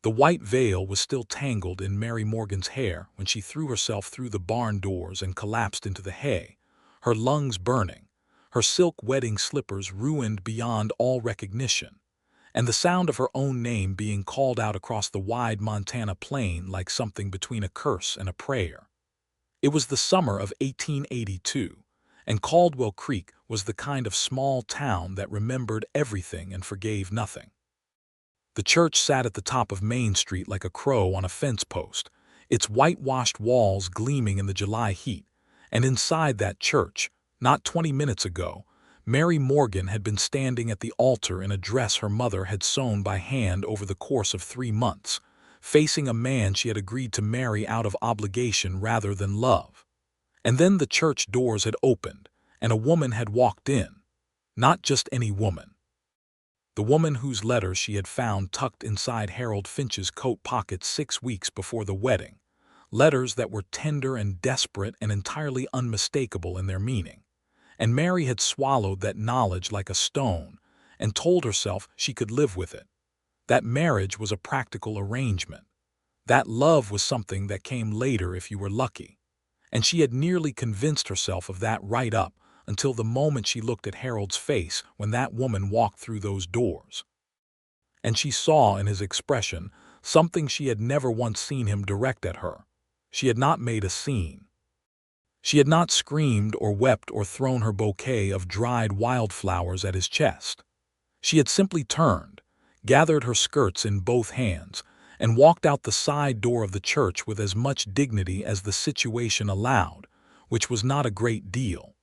The white veil was still tangled in Mary Morgan's hair when she threw herself through the barn doors and collapsed into the hay, her lungs burning, her silk wedding slippers ruined beyond all recognition, and the sound of her own name being called out across the wide Montana plain like something between a curse and a prayer. It was the summer of 1882, and Caldwell Creek was the kind of small town that remembered everything and forgave nothing. The church sat at the top of Main Street like a crow on a fence post, its whitewashed walls gleaming in the July heat, and inside that church, not 20 minutes ago, Mary Morgan had been standing at the altar in a dress her mother had sewn by hand over the course of 3 months, facing a man she had agreed to marry out of obligation rather than love. And then the church doors had opened, and a woman had walked in. Not just any woman. The woman whose letter she had found tucked inside Harold Finch's coat pocket 6 weeks before the wedding. Letters that were tender and desperate and entirely unmistakable in their meaning. And Mary had swallowed that knowledge like a stone and told herself she could live with it. That marriage was a practical arrangement. That love was something that came later if you were lucky. And she had nearly convinced herself of that right up until the moment she looked at Harold's face when that woman walked through those doors. And she saw in his expression something she had never once seen him direct at her. She had not made a scene. She had not screamed or wept or thrown her bouquet of dried wildflowers at his chest. She had simply turned, gathered her skirts in both hands, and walked out the side door of the church with as much dignity as the situation allowed, which was not a great deal.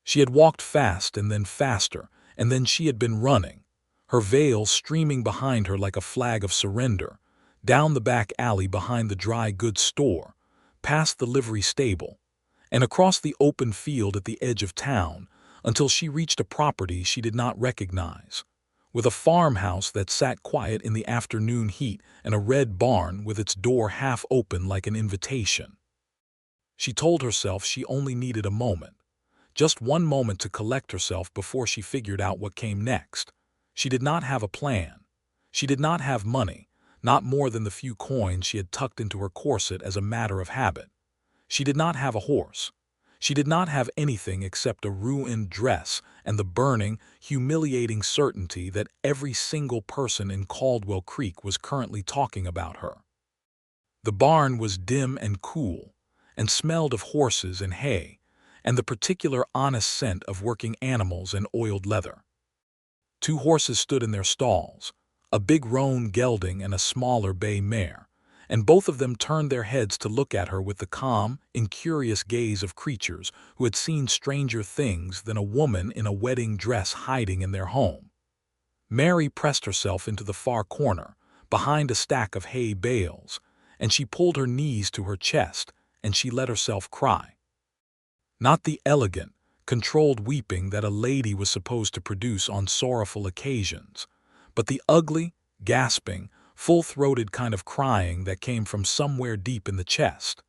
She had walked fast and then faster, and then she had been running, her veil streaming behind her like a flag of surrender, down the back alley behind the dry goods store, past the livery stable, and across the open field at the edge of town until she reached a property she did not recognize, with a farmhouse that sat quiet in the afternoon heat and a red barn with its door half open like an invitation. She told herself she only needed a moment. Just one moment to collect herself before she figured out what came next. She did not have a plan. She did not have money, not more than the few coins she had tucked into her corset as a matter of habit. She did not have a horse. She did not have anything except a ruined dress and the burning, humiliating certainty that every single person in Caldwell Creek was currently talking about her. The barn was dim and cool, and smelled of horses and hay, and the particular honest scent of working animals and oiled leather. 2 horses stood in their stalls, a big roan gelding and a smaller bay mare, and both of them turned their heads to look at her with the calm, incurious gaze of creatures who had seen stranger things than a woman in a wedding dress hiding in their home. Mary pressed herself into the far corner, behind a stack of hay bales, and she pulled her knees to her chest, and she let herself cry. Not the elegant, controlled weeping that a lady was supposed to produce on sorrowful occasions, but the ugly, gasping, full-throated kind of crying that came from somewhere deep in the chest,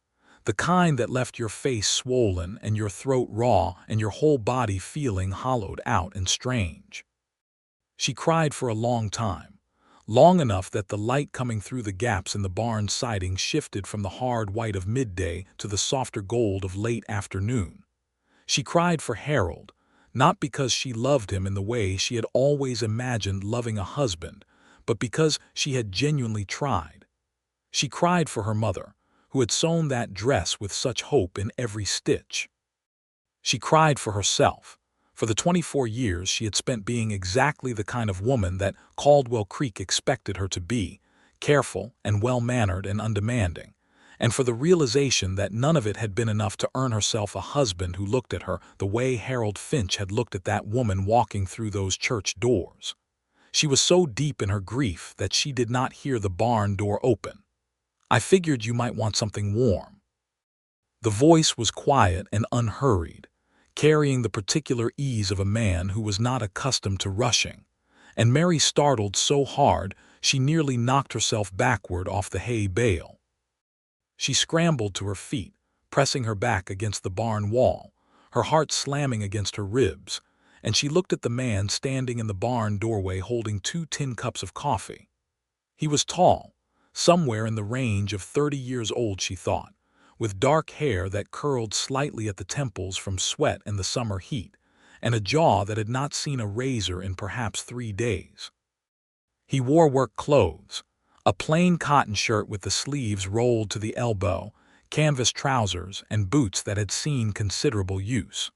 the kind that left your face swollen and your throat raw and your whole body feeling hollowed out and strange. She cried for a long time, long enough that the light coming through the gaps in the barn siding shifted from the hard white of midday to the softer gold of late afternoon. She cried for Harold, not because she loved him in the way she had always imagined loving a husband, but because she had genuinely tried. She cried for her mother, who had sewn that dress with such hope in every stitch. She cried for herself, for the 24 years she had spent being exactly the kind of woman that Caldwell Creek expected her to be, careful and well-mannered and undemanding, and for the realization that none of it had been enough to earn herself a husband who looked at her the way Harold Finch had looked at that woman walking through those church doors. She was so deep in her grief that she did not hear the barn door open. "I figured you might want something warm." The voice was quiet and unhurried, carrying the particular ease of a man who was not accustomed to rushing, and Mary startled so hard she nearly knocked herself backward off the hay bale. She scrambled to her feet, pressing her back against the barn wall, her heart slamming against her ribs, and she looked at the man standing in the barn doorway holding 2 tin cups of coffee. He was tall, somewhere in the range of 30 years old, she thought, with dark hair that curled slightly at the temples from sweat and the summer heat, and a jaw that had not seen a razor in perhaps 3 days. He wore work clothes, a plain cotton shirt with the sleeves rolled to the elbow, canvas trousers, and boots that had seen considerable use.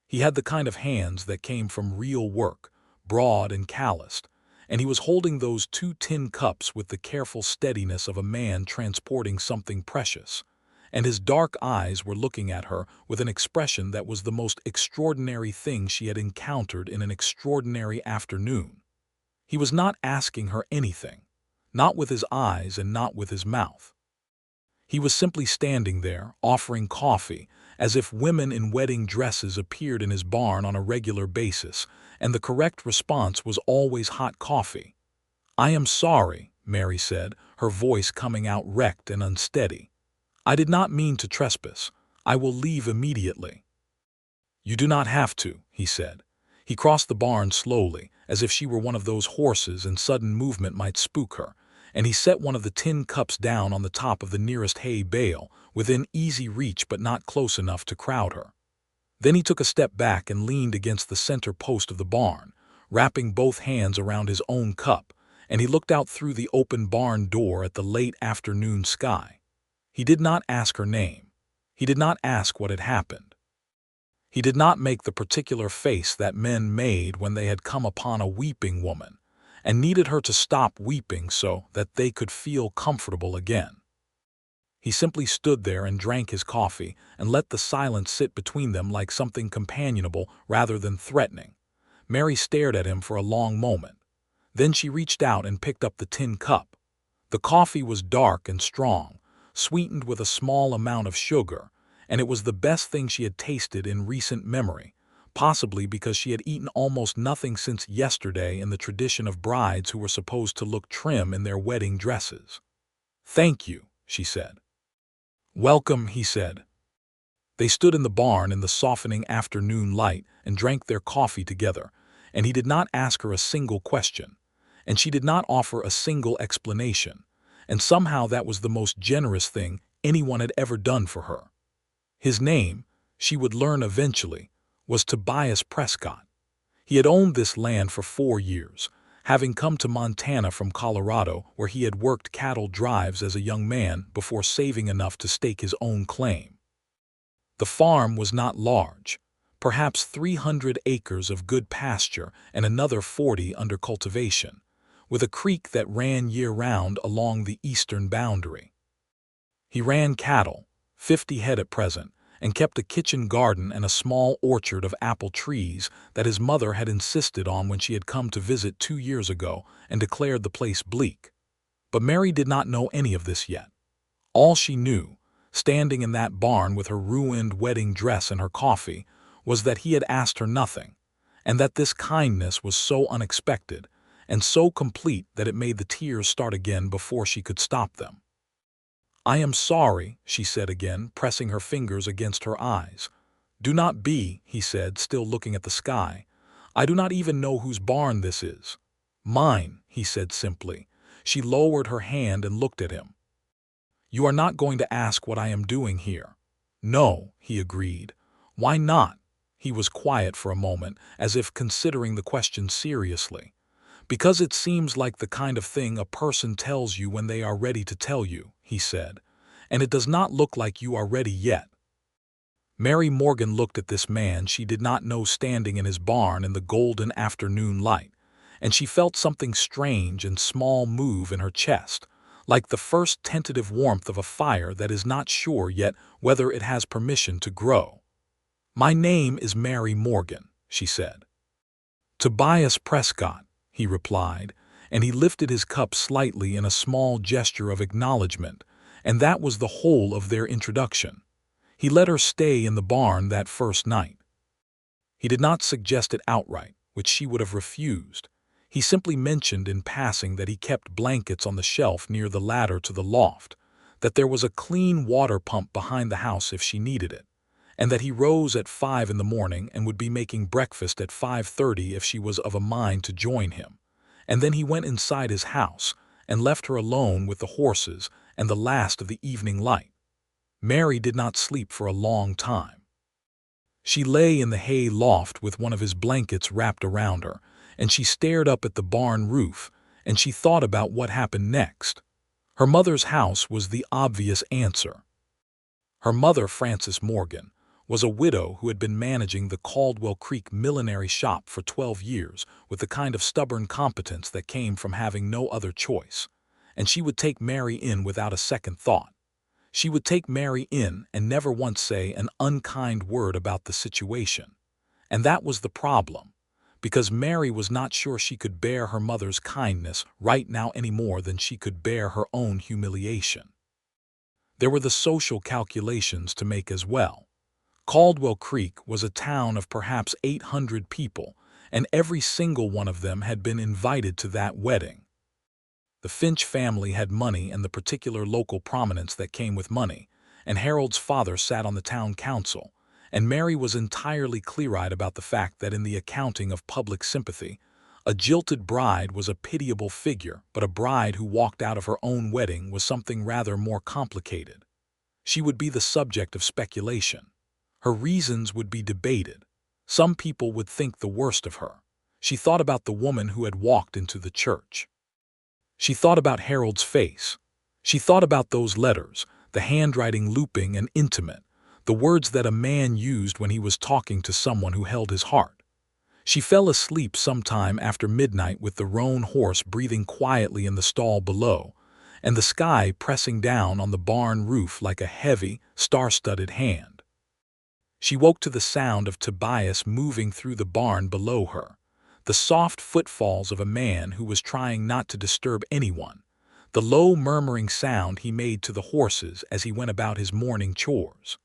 He had the kind of hands that came from real work, broad and calloused, and he was holding those 2 tin cups with the careful steadiness of a man transporting something precious, and his dark eyes were looking at her with an expression that was the most extraordinary thing she had encountered in an extraordinary afternoon. He was not asking her anything, not with his eyes and not with his mouth. He was simply standing there, offering coffee, as if women in wedding dresses appeared in his barn on a regular basis, and the correct response was always hot coffee. "I am sorry," Mary said, her voice coming out wrecked and unsteady. "I did not mean to trespass. I will leave immediately." "You do not have to," he said. He crossed the barn slowly, as if she were one of those horses and sudden movement might spook her, and he set one of the tin cups down on the top of the nearest hay bale, within easy reach but not close enough to crowd her. Then he took a step back and leaned against the center post of the barn, wrapping both hands around his own cup, and he looked out through the open barn door at the late afternoon sky. He did not ask her name. He did not ask what had happened. He did not make the particular face that men made when they had come upon a weeping woman, and needed her to stop weeping so that they could feel comfortable again. He simply stood there and drank his coffee and let the silence sit between them like something companionable rather than threatening. Mary stared at him for a long moment. Then she reached out and picked up the tin cup. The coffee was dark and strong, sweetened with a small amount of sugar, and it was the best thing she had tasted in recent memory, possibly because she had eaten almost nothing since yesterday in the tradition of brides who were supposed to look trim in their wedding dresses. "Thank you," she said. "Welcome," he said. They stood in the barn in the softening afternoon light and drank their coffee together, and he did not ask her a single question, and she did not offer a single explanation, and somehow that was the most generous thing anyone had ever done for her. His name, she would learn eventually, was Tobias Prescott. He had owned this land for 4 years, having come to Montana from Colorado where he had worked cattle drives as a young man before saving enough to stake his own claim. The farm was not large, perhaps 300 acres of good pasture and another 40 under cultivation, with a creek that ran year-round along the eastern boundary. He ran cattle, 50 head at present, and kept a kitchen garden and a small orchard of apple trees that his mother had insisted on when she had come to visit 2 years ago and declared the place bleak. But Mary did not know any of this yet. All she knew, standing in that barn with her ruined wedding dress and her coffee, was that he had asked her nothing, and that this kindness was so unexpected and so complete that it made the tears start again before she could stop them. "I am sorry," she said again, pressing her fingers against her eyes. "Do not be," he said, still looking at the sky. "I do not even know whose barn this is." "Mine," he said simply. She lowered her hand and looked at him. "You are not going to ask what I am doing here?" "No," he agreed. "Why not?" He was quiet for a moment, as if considering the question seriously. "Because it seems like the kind of thing a person tells you when they are ready to tell you," he said, "and it does not look like you are ready yet." Mary Morgan looked at this man she did not know standing in his barn in the golden afternoon light, and she felt something strange and small move in her chest, like the first tentative warmth of a fire that is not sure yet whether it has permission to grow. "My name is Mary Morgan," she said. "Tobias Prescott," he replied, and he lifted his cup slightly in a small gesture of acknowledgement, and that was the whole of their introduction. He let her stay in the barn that first night. He did not suggest it outright, which she would have refused. He simply mentioned in passing that he kept blankets on the shelf near the ladder to the loft, that there was a clean water pump behind the house if she needed it, and that he rose at 5 in the morning and would be making breakfast at 5:30 if she was of a mind to join him. And then he went inside his house, and left her alone with the horses and the last of the evening light. Mary did not sleep for a long time. She lay in the hay loft with one of his blankets wrapped around her, and she stared up at the barn roof, and she thought about what happened next. Her mother's house was the obvious answer. Her mother, Frances Morgan, was a widow who had been managing the Caldwell Creek millinery shop for 12 years with the kind of stubborn competence that came from having no other choice. And she would take Mary in without a second thought. She would take Mary in and never once say an unkind word about the situation. And that was the problem, because Mary was not sure she could bear her mother's kindness right now any more than she could bear her own humiliation. There were the social calculations to make as well. Caldwell Creek was a town of perhaps 800 people, and every single one of them had been invited to that wedding. The Finch family had money and the particular local prominence that came with money, and Harold's father sat on the town council, and Mary was entirely clear-eyed about the fact that in the accounting of public sympathy, a jilted bride was a pitiable figure, but a bride who walked out of her own wedding was something rather more complicated. She would be the subject of speculation. Her reasons would be debated. Some people would think the worst of her. She thought about the woman who had walked into the church. She thought about Harold's face. She thought about those letters, the handwriting looping and intimate, the words that a man used when he was talking to someone who held his heart. She fell asleep sometime after midnight with the roan horse breathing quietly in the stall below, and the sky pressing down on the barn roof like a heavy, star-studded hand. She woke to the sound of Tobias moving through the barn below her, the soft footfalls of a man who was trying not to disturb anyone, the low murmuring sound he made to the horses as he went about his morning chores.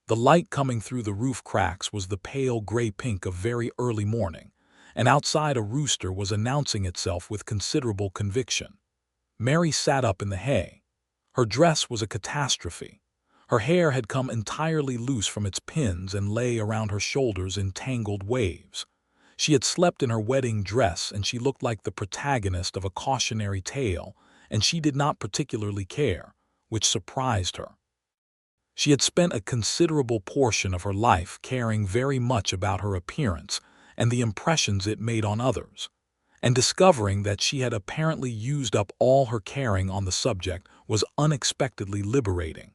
The light coming through the roof cracks was the pale gray-pink of very early morning, and outside a rooster was announcing itself with considerable conviction. Mary sat up in the hay. Her dress was a catastrophe. Her hair had come entirely loose from its pins and lay around her shoulders in tangled waves. She had slept in her wedding dress, and she looked like the protagonist of a cautionary tale, and she did not particularly care, which surprised her. She had spent a considerable portion of her life caring very much about her appearance and the impressions it made on others, and discovering that she had apparently used up all her caring on the subject was unexpectedly liberating.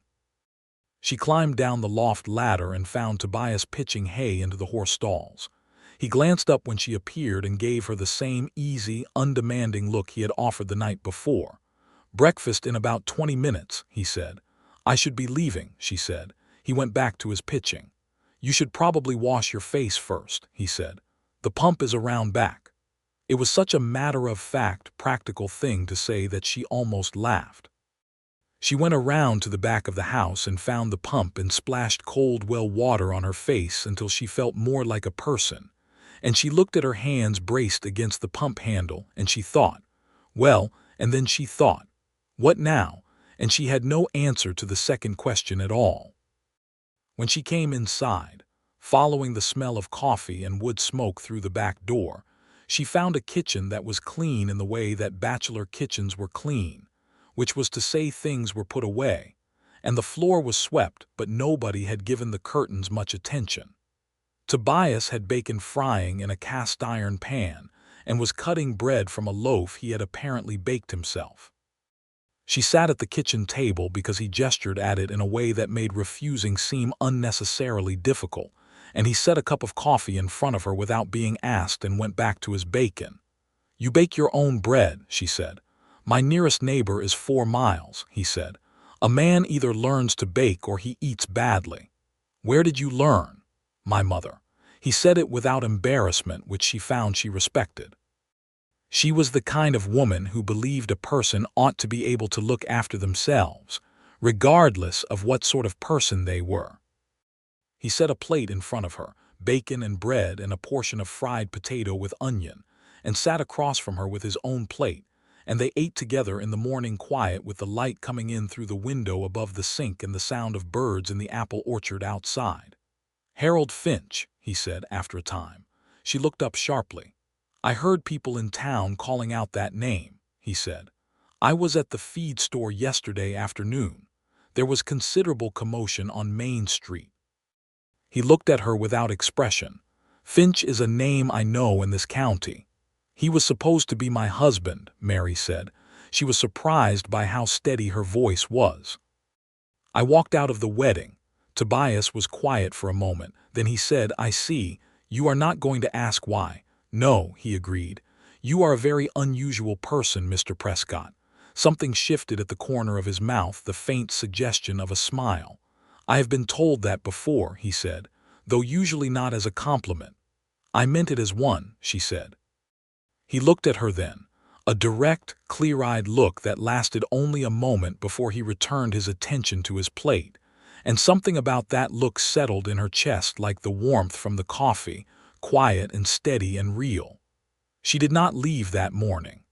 She climbed down the loft ladder and found Tobias pitching hay into the horse stalls. He glanced up when she appeared and gave her the same easy, undemanding look he had offered the night before. "Breakfast in about 20 minutes, he said. "I should be leaving," she said. He went back to his pitching. "You should probably wash your face first," he said. "The pump is around back." It was such a matter-of-fact, practical thing to say that she almost laughed. She went around to the back of the house and found the pump and splashed cold well water on her face until she felt more like a person. And she looked at her hands braced against the pump handle, and she thought, well, and then she thought, what now? And she had no answer to the second question at all. When she came inside, following the smell of coffee and wood smoke through the back door, she found a kitchen that was clean in the way that bachelor kitchens were clean, which was to say things were put away, and the floor was swept, but nobody had given the curtains much attention. Tobias had bacon frying in a cast-iron pan and was cutting bread from a loaf he had apparently baked himself. She sat at the kitchen table because he gestured at it in a way that made refusing seem unnecessarily difficult, and he set a cup of coffee in front of her without being asked and went back to his bacon. "You bake your own bread," she said. "My nearest neighbor is 4 miles, he said. "A man either learns to bake or he eats badly." "Where did you learn?" "My mother." He said it without embarrassment, which she found she respected. She was the kind of woman who believed a person ought to be able to look after themselves, regardless of what sort of person they were. He set a plate in front of her, bacon and bread and a portion of fried potato with onion, and sat across from her with his own plate, and they ate together in the morning quiet with the light coming in through the window above the sink and the sound of birds in the apple orchard outside. "Harold Finch," he said after a time. She looked up sharply. "I heard people in town calling out that name," he said. I was at the feed store yesterday afternoon. There was considerable commotion on Main Street. He looked at her without expression. Finch is a name I know in this county. He was supposed to be my husband, Mary said. She was surprised by how steady her voice was. I walked out of the wedding. Tobias was quiet for a moment. Then he said, I see. You are not going to ask why. No, he agreed. You are a very unusual person, Mr. Prescott. Something shifted at the corner of his mouth, the faint suggestion of a smile. I have been told that before, he said, though usually not as a compliment. I meant it as one, she said. He looked at her then, a direct, clear-eyed look that lasted only a moment before he returned his attention to his plate, and something about that look settled in her chest like the warmth from the coffee, quiet and steady and real. She did not leave that morning.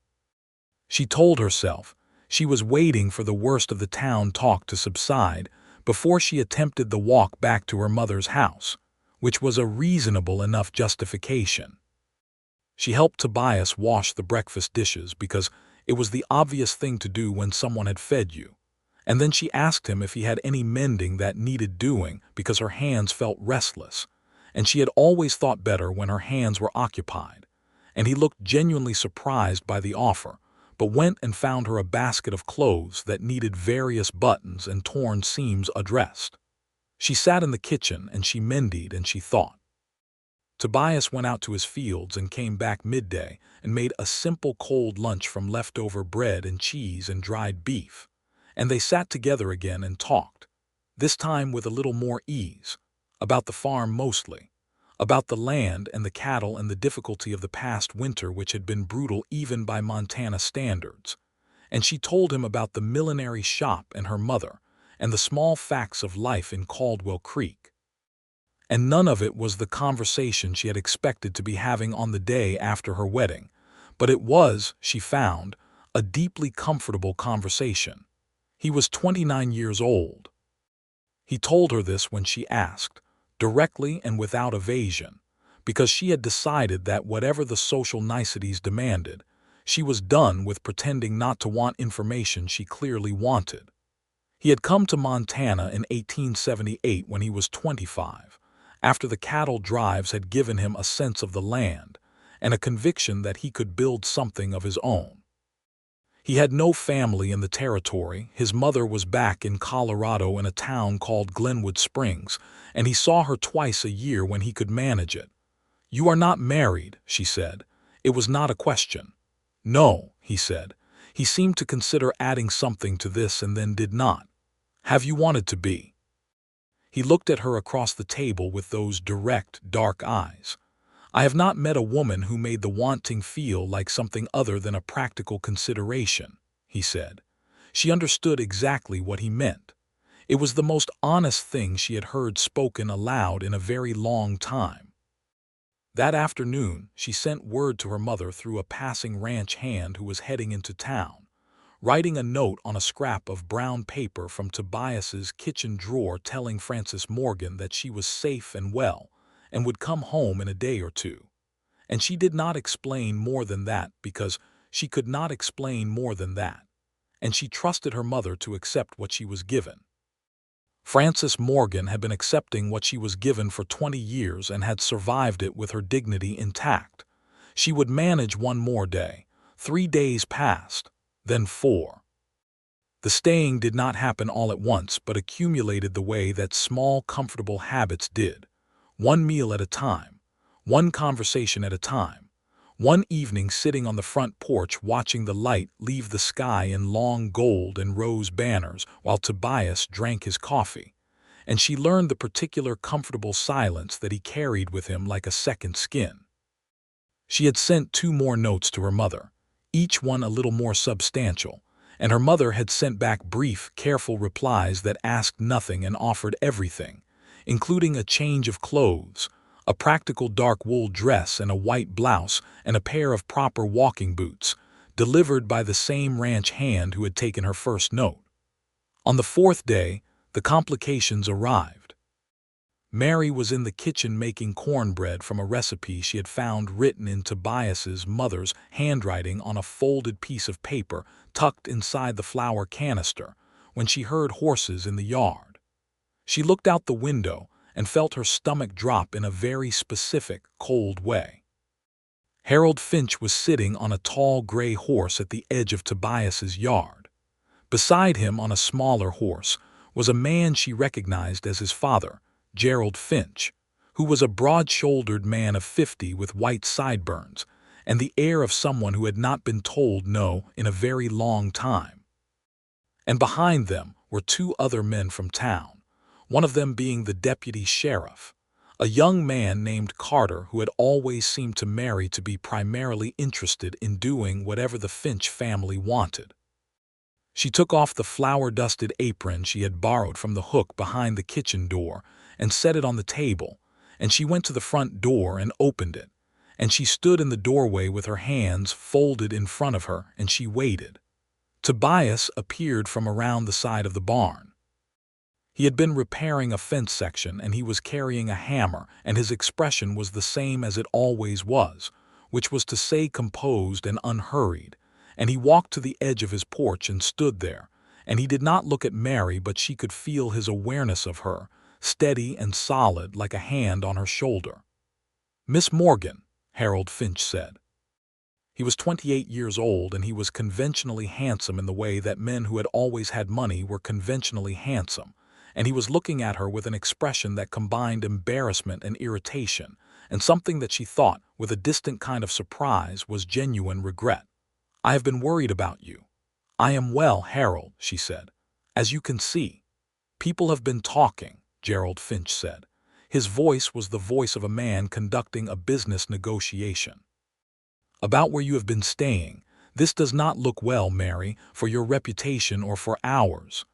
She told herself she was waiting for the worst of the town talk to subside before she attempted the walk back to her mother's house, which was a reasonable enough justification. She helped Tobias wash the breakfast dishes because it was the obvious thing to do when someone had fed you, and then she asked him if he had any mending that needed doing because her hands felt restless, and she had always thought better when her hands were occupied, and he looked genuinely surprised by the offer, but went and found her a basket of clothes that needed various buttons and torn seams addressed. She sat in the kitchen and she mended and she thought. Tobias went out to his fields and came back midday and made a simple cold lunch from leftover bread and cheese and dried beef, and they sat together again and talked, this time with a little more ease, about the farm mostly, about the land and the cattle and the difficulty of the past winter which had been brutal even by Montana standards, and she told him about the millinery shop and her mother and the small facts of life in Caldwell Creek. And none of it was the conversation she had expected to be having on the day after her wedding, but it was, she found, a deeply comfortable conversation. He was 29 years old. He told her this when she asked, directly and without evasion, because she had decided that whatever the social niceties demanded, she was done with pretending not to want information she clearly wanted. He had come to Montana in 1878 when he was 25, after the cattle drives had given him a sense of the land and a conviction that he could build something of his own. He had no family in the territory. His mother was back in Colorado in a town called Glenwood Springs, and he saw her twice a year when he could manage it. You are not married, she said. It was not a question. No, he said. He seemed to consider adding something to this and then did not. Have you wanted to be? He looked at her across the table with those direct, dark eyes. I have not met a woman who made the wanting feel like something other than a practical consideration, he said. She understood exactly what he meant. It was the most honest thing she had heard spoken aloud in a very long time. That afternoon, she sent word to her mother through a passing ranch hand who was heading into town, writing a note on a scrap of brown paper from Tobias's kitchen drawer telling Frances Morgan that she was safe and well, and would come home in a day or two. And she did not explain more than that because she could not explain more than that, and she trusted her mother to accept what she was given. Frances Morgan had been accepting what she was given for 20 years and had survived it with her dignity intact. She would manage one more day. 3 days passed, then 4. The staying did not happen all at once but accumulated the way that small, comfortable habits did. One meal at a time, one conversation at a time, one evening sitting on the front porch watching the light leave the sky in long gold and rose banners while Tobias drank his coffee, and she learned the particular comfortable silence that he carried with him like a second skin. She had sent 2 more notes to her mother, each one a little more substantial, and her mother had sent back brief, careful replies that asked nothing and offered everything, including a change of clothes, a practical dark wool dress and a white blouse and a pair of proper walking boots, delivered by the same ranch hand who had taken her first note. On the 4th day, the complications arrived. Mary was in the kitchen making cornbread from a recipe she had found written in Tobias's mother's handwriting on a folded piece of paper tucked inside the flour canister when she heard horses in the yard. She looked out the window and felt her stomach drop in a very specific, cold way. Harold Finch was sitting on a tall gray horse at the edge of Tobias's yard. Beside him, on a smaller horse, was a man she recognized as his father, Gerald Finch, who was a broad-shouldered man of 50 with white sideburns and the air of someone who had not been told no in a very long time. And behind them were two other men from town, one of them being the deputy sheriff, a young man named Carter who had always seemed to Mary to be primarily interested in doing whatever the Finch family wanted. She took off the flour-dusted apron she had borrowed from the hook behind the kitchen door and set it on the table, and she went to the front door and opened it, and she stood in the doorway with her hands folded in front of her, and she waited. Tobias appeared from around the side of the barn. He had been repairing a fence section, and he was carrying a hammer, and his expression was the same as it always was, which was to say composed and unhurried, and he walked to the edge of his porch and stood there, and he did not look at Mary, but she could feel his awareness of her, steady and solid like a hand on her shoulder. "Miss Morgan," Harold Finch said. He was 28 years old, and he was conventionally handsome in the way that men who had always had money were conventionally handsome, and he was looking at her with an expression that combined embarrassment and irritation, and something that she thought, with a distant kind of surprise, was genuine regret. "I have been worried about you." "I am well, Harold," she said. "As you can see." "People have been talking," Gerald Finch said. His voice was the voice of a man conducting a business negotiation. "About where you have been staying. This does not look well, Mary, for your reputation or for ours.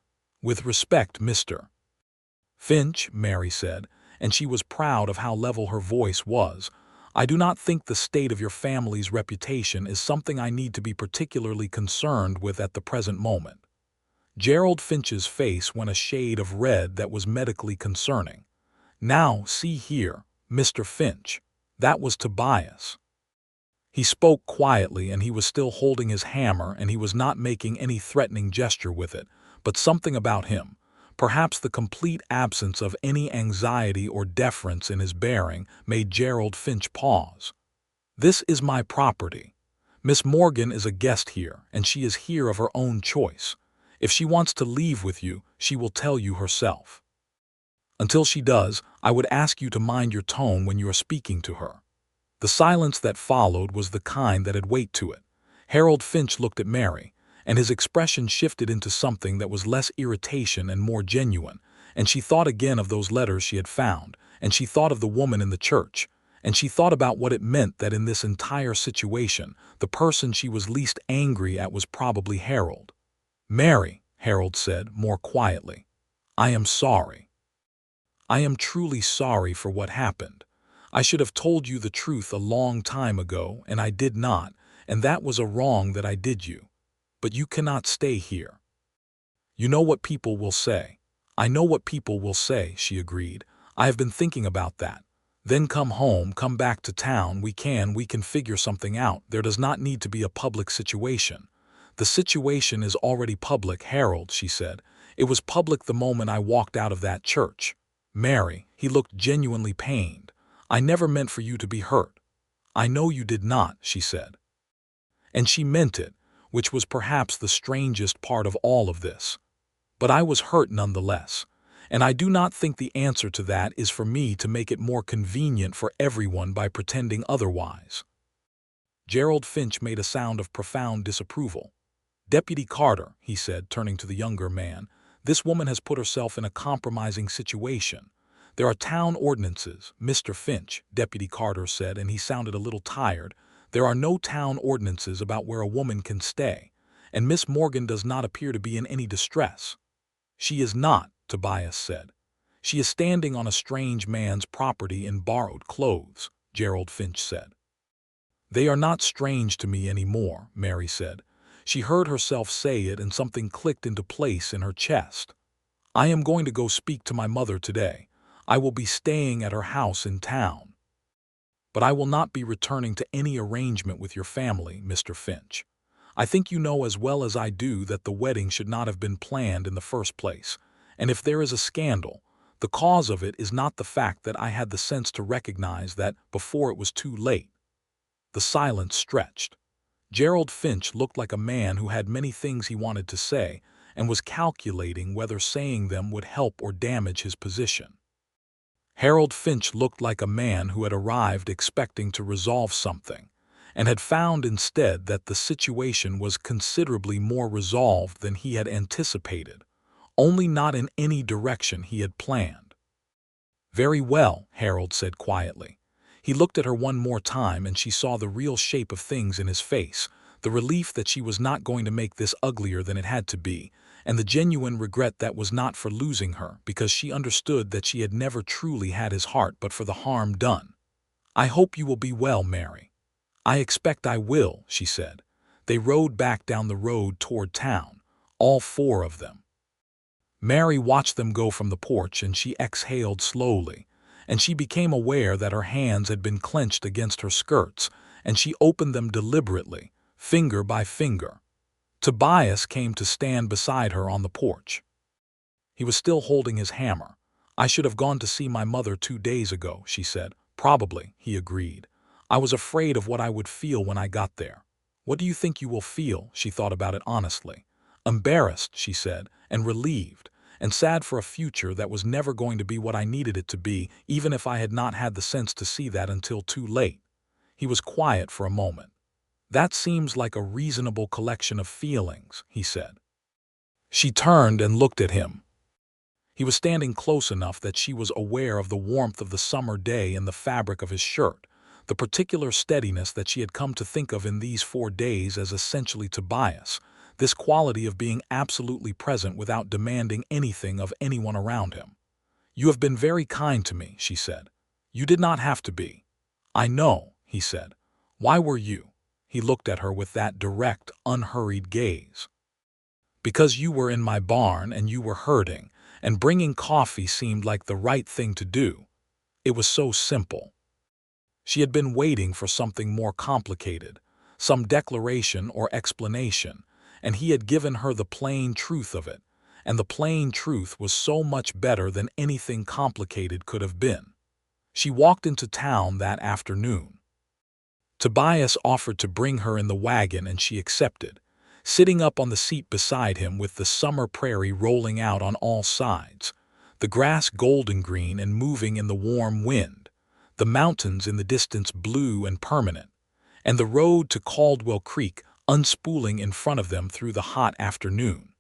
With respect, Mr. Finch," Mary said, and she was proud of how level her voice was, "I do not think the state of your family's reputation is something I need to be particularly concerned with at the present moment." Gerald Finch's face went a shade of red that was medically concerning. "Now, see here, Mr. Finch." That was Tobias. He spoke quietly, and he was still holding his hammer, and he was not making any threatening gesture with it, but something about him, perhaps the complete absence of any anxiety or deference in his bearing, made Gerald Finch pause. "This is my property. Miss Morgan is a guest here, and she is here of her own choice. If she wants to leave with you, she will tell you herself. Until she does, I would ask you to mind your tone when you are speaking to her." The silence that followed was the kind that had weight to it. Harold Finch looked at Mary, and his expression shifted into something that was less irritation and more genuine, and she thought again of those letters she had found, and she thought of the woman in the church, and she thought about what it meant that in this entire situation, the person she was least angry at was probably Harold. "Mary," Harold said, more quietly, "I am sorry. I am truly sorry for what happened. I should have told you the truth a long time ago, and I did not, and that was a wrong that I did you. But you cannot stay here. You know what people will say." "I know what people will say," she agreed. "I have been thinking about that. Then come home, come back to town, we can figure something out. There does not need to be a public situation." "The situation is already public, Harold," she said. "It was public the moment I walked out of that church." "Mary," he looked genuinely pained. "I never meant for you to be hurt." "I know you did not," she said. And she meant it, which was perhaps the strangest part of all of this. "But I was hurt nonetheless, and I do not think the answer to that is for me to make it more convenient for everyone by pretending otherwise." Gerald Finch made a sound of profound disapproval. "Deputy Carter," he said, turning to the younger man, "this woman has put herself in a compromising situation. There are town ordinances, Mr. Finch," Deputy Carter said, and he sounded a little tired. "There are no town ordinances about where a woman can stay, and Miss Morgan does not appear to be in any distress." "She is not," Tobias said. "She is standing on a strange man's property in borrowed clothes," Gerald Finch said. "They are not strange to me anymore," Mary said. She heard herself say it, and something clicked into place in her chest. "I am going to go speak to my mother today. I will be staying at her house in town. But I will not be returning to any arrangement with your family, Mr. Finch. I think you know as well as I do that the wedding should not have been planned in the first place, and if there is a scandal, the cause of it is not the fact that I had the sense to recognize that before it was too late. The silence stretched. Gerald Finch looked like a man who had many things he wanted to say and was calculating whether saying them would help or damage his position. Harold Finch looked like a man who had arrived expecting to resolve something, and had found instead that the situation was considerably more resolved than he had anticipated, only not in any direction he had planned. "Very well," Harold said quietly. He looked at her one more time and she saw the real shape of things in his face, the relief that she was not going to make this uglier than it had to be, and the genuine regret that was not for losing her, because she understood that she had never truly had his heart but for the harm done. "I hope you will be well, Mary." "I expect I will," she said. They rode back down the road toward town, all four of them. Mary watched them go from the porch and she exhaled slowly, and she became aware that her hands had been clenched against her skirts, and she opened them deliberately, finger by finger. Tobias came to stand beside her on the porch. He was still holding his hammer. "I should have gone to see my mother 2 days ago," she said. "Probably," he agreed. "I was afraid of what I would feel when I got there." "What do you think you will feel?" She thought about it honestly. "Embarrassed," she said, "and relieved, and sad for a future that was never going to be what I needed it to be, even if I had not had the sense to see that until too late." He was quiet for a moment. "That seems like a reasonable collection of feelings," he said. She turned and looked at him. He was standing close enough that she was aware of the warmth of the summer day in the fabric of his shirt, the particular steadiness that she had come to think of in these 4 days as essentially Tobias, this quality of being absolutely present without demanding anything of anyone around him. "You have been very kind to me," she said. "You did not have to be." "I know," he said. "Why were you?" He looked at her with that direct, unhurried gaze. "Because you were in my barn and you were hurting, and bringing coffee seemed like the right thing to do. It was so simple." She had been waiting for something more complicated, some declaration or explanation, and he had given her the plain truth of it, and the plain truth was so much better than anything complicated could have been. She walked into town that afternoon. Tobias offered to bring her in the wagon and she accepted, sitting up on the seat beside him with the summer prairie rolling out on all sides, the grass golden green and moving in the warm wind, the mountains in the distance blue and permanent, and the road to Caldwell Creek unspooling in front of them through the hot afternoon.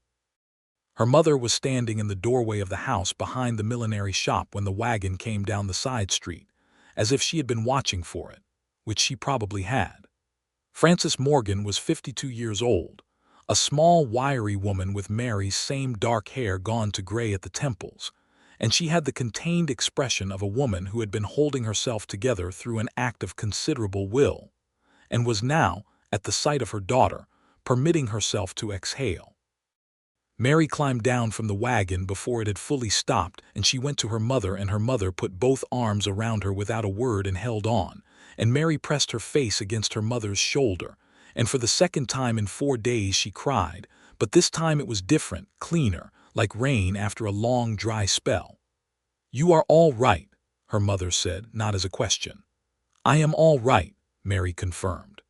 Her mother was standing in the doorway of the house behind the millinery shop when the wagon came down the side street, as if she had been watching for it, which she probably had. Frances Morgan was 52 years old, a small, wiry woman with Mary's same dark hair gone to gray at the temples, and she had the contained expression of a woman who had been holding herself together through an act of considerable will, and was now, at the sight of her daughter, permitting herself to exhale. Mary climbed down from the wagon before it had fully stopped, and she went to her mother, and her mother put both arms around her without a word and held on, and Mary pressed her face against her mother's shoulder, and for the second time in 4 days she cried, but this time it was different, cleaner, like rain after a long dry spell. "You are all right," her mother said, not as a question. "I am all right," Mary confirmed.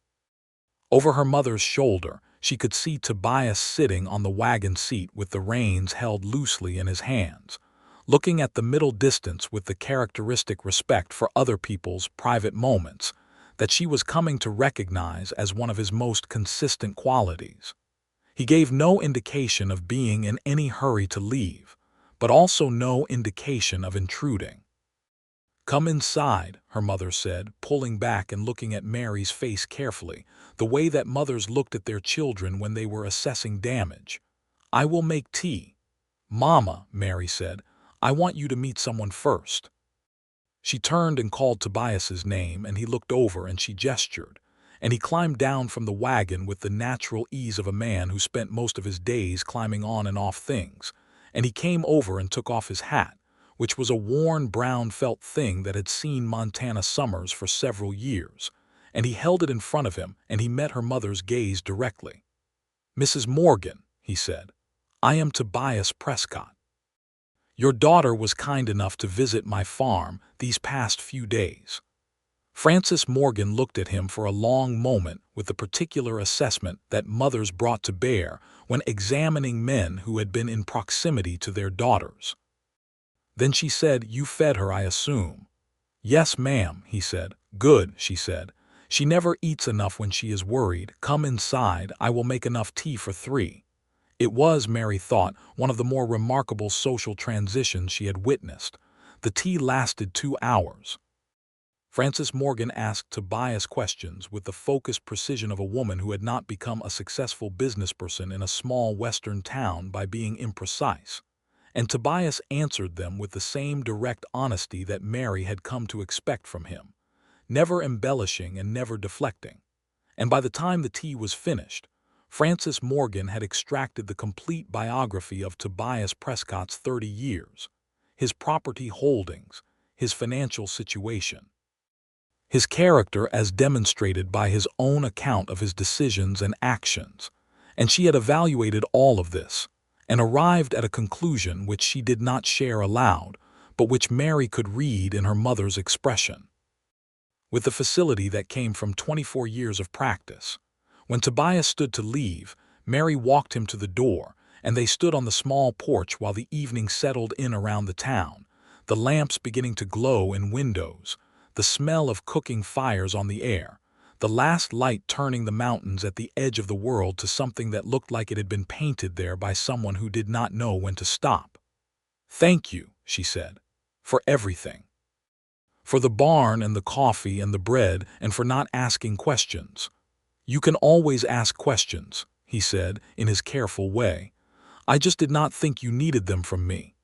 Over her mother's shoulder, she could see Tobias sitting on the wagon seat with the reins held loosely in his hands, looking at the middle distance with the characteristic respect for other people's private moments that she was coming to recognize as one of his most consistent qualities. He gave no indication of being in any hurry to leave, but also no indication of intruding. "Come inside," her mother said, pulling back and looking at Mary's face carefully, the way that mothers looked at their children when they were assessing damage. "I will make tea." "Mama," Mary said, "I want you to meet someone first." She turned and called Tobias's name, and he looked over and she gestured, and he climbed down from the wagon with the natural ease of a man who spent most of his days climbing on and off things, and he came over and took off his hat, which was a worn brown felt thing that had seen Montana summers for several years, and he held it in front of him and he met her mother's gaze directly. "Mrs. Morgan," he said, "I am Tobias Prescott. Your daughter was kind enough to visit my farm these past few days." Frances Morgan looked at him for a long moment with the particular assessment that mothers brought to bear when examining men who had been in proximity to their daughters. Then she said, "You fed her, I assume?" "Yes, ma'am," he said. "Good," she said. "She never eats enough when she is worried. Come inside, I will make enough tea for 3. It was, Mary thought, one of the more remarkable social transitions she had witnessed. The tea lasted 2 hours. Frances Morgan asked Tobias questions with the focused precision of a woman who had not become a successful businessperson in a small western town by being imprecise, and Tobias answered them with the same direct honesty that Mary had come to expect from him, never embellishing and never deflecting. And by the time the tea was finished, Frances Morgan had extracted the complete biography of Tobias Prescott's 30 years, his property holdings, his financial situation, his character as demonstrated by his own account of his decisions and actions, and she had evaluated all of this and arrived at a conclusion which she did not share aloud, but which Mary could read in her mother's expression, with the facility that came from 24 years of practice. When Tobias stood to leave, Mary walked him to the door, and they stood on the small porch while the evening settled in around the town, the lamps beginning to glow in windows, the smell of cooking fires on the air, the last light turning the mountains at the edge of the world to something that looked like it had been painted there by someone who did not know when to stop. "Thank you," she said, "for everything. For the barn and the coffee and the bread and for not asking questions." "You can always ask questions," he said in his careful way. "I just did not think you needed them from me."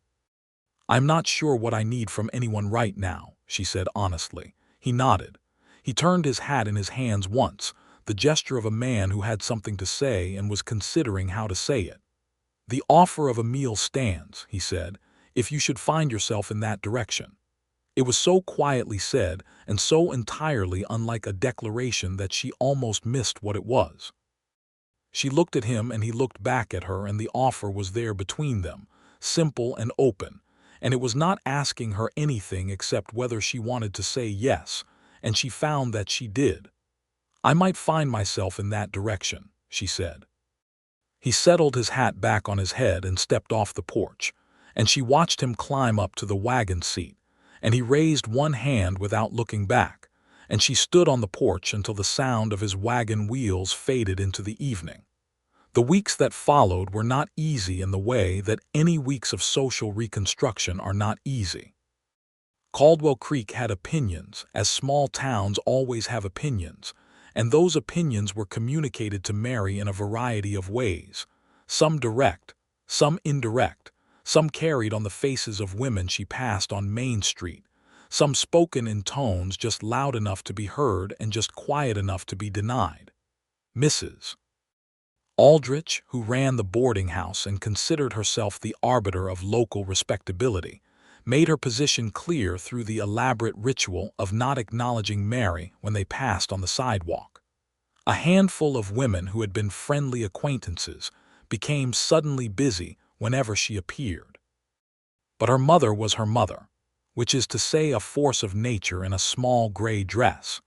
"I'm not sure what I need from anyone right now," she said honestly. He nodded. He turned his hat in his hands once, the gesture of a man who had something to say and was considering how to say it. "The offer of a meal stands," he said, "if you should find yourself in that direction." It was so quietly said and so entirely unlike a declaration that she almost missed what it was. She looked at him and he looked back at her, and the offer was there between them, simple and open, and it was not asking her anything except whether she wanted to say yes, and she found that she did. "I might find myself in that direction," she said. He settled his hat back on his head and stepped off the porch, and she watched him climb up to the wagon seat, and he raised one hand without looking back, and she stood on the porch until the sound of his wagon wheels faded into the evening. The weeks that followed were not easy in the way that any weeks of social reconstruction are not easy. Caldwell Creek had opinions, as small towns always have opinions, and those opinions were communicated to Mary in a variety of ways, some direct, some indirect, some carried on the faces of women she passed on Main Street, some spoken in tones just loud enough to be heard and just quiet enough to be denied. Mrs. Aldrich, who ran the boarding house and considered herself the arbiter of local respectability, made her position clear through the elaborate ritual of not acknowledging Mary when they passed on the sidewalk. A handful of women who had been friendly acquaintances became suddenly busy whenever she appeared. But her mother was her mother, which is to say a force of nature in a small gray dress,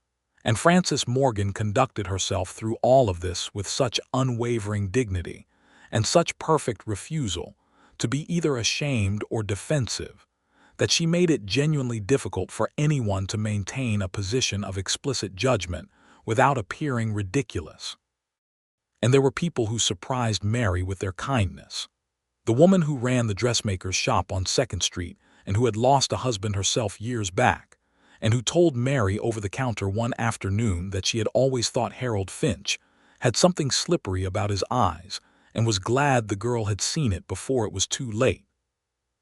and Frances Morgan conducted herself through all of this with such unwavering dignity and such perfect refusal to be either ashamed or defensive that she made it genuinely difficult for anyone to maintain a position of explicit judgment without appearing ridiculous. And there were people who surprised Mary with their kindness. The woman who ran the dressmaker's shop on 2nd Street and who had lost a husband herself years back, and who told Mary over the counter one afternoon that she had always thought Harold Finch had something slippery about his eyes and was glad the girl had seen it before it was too late.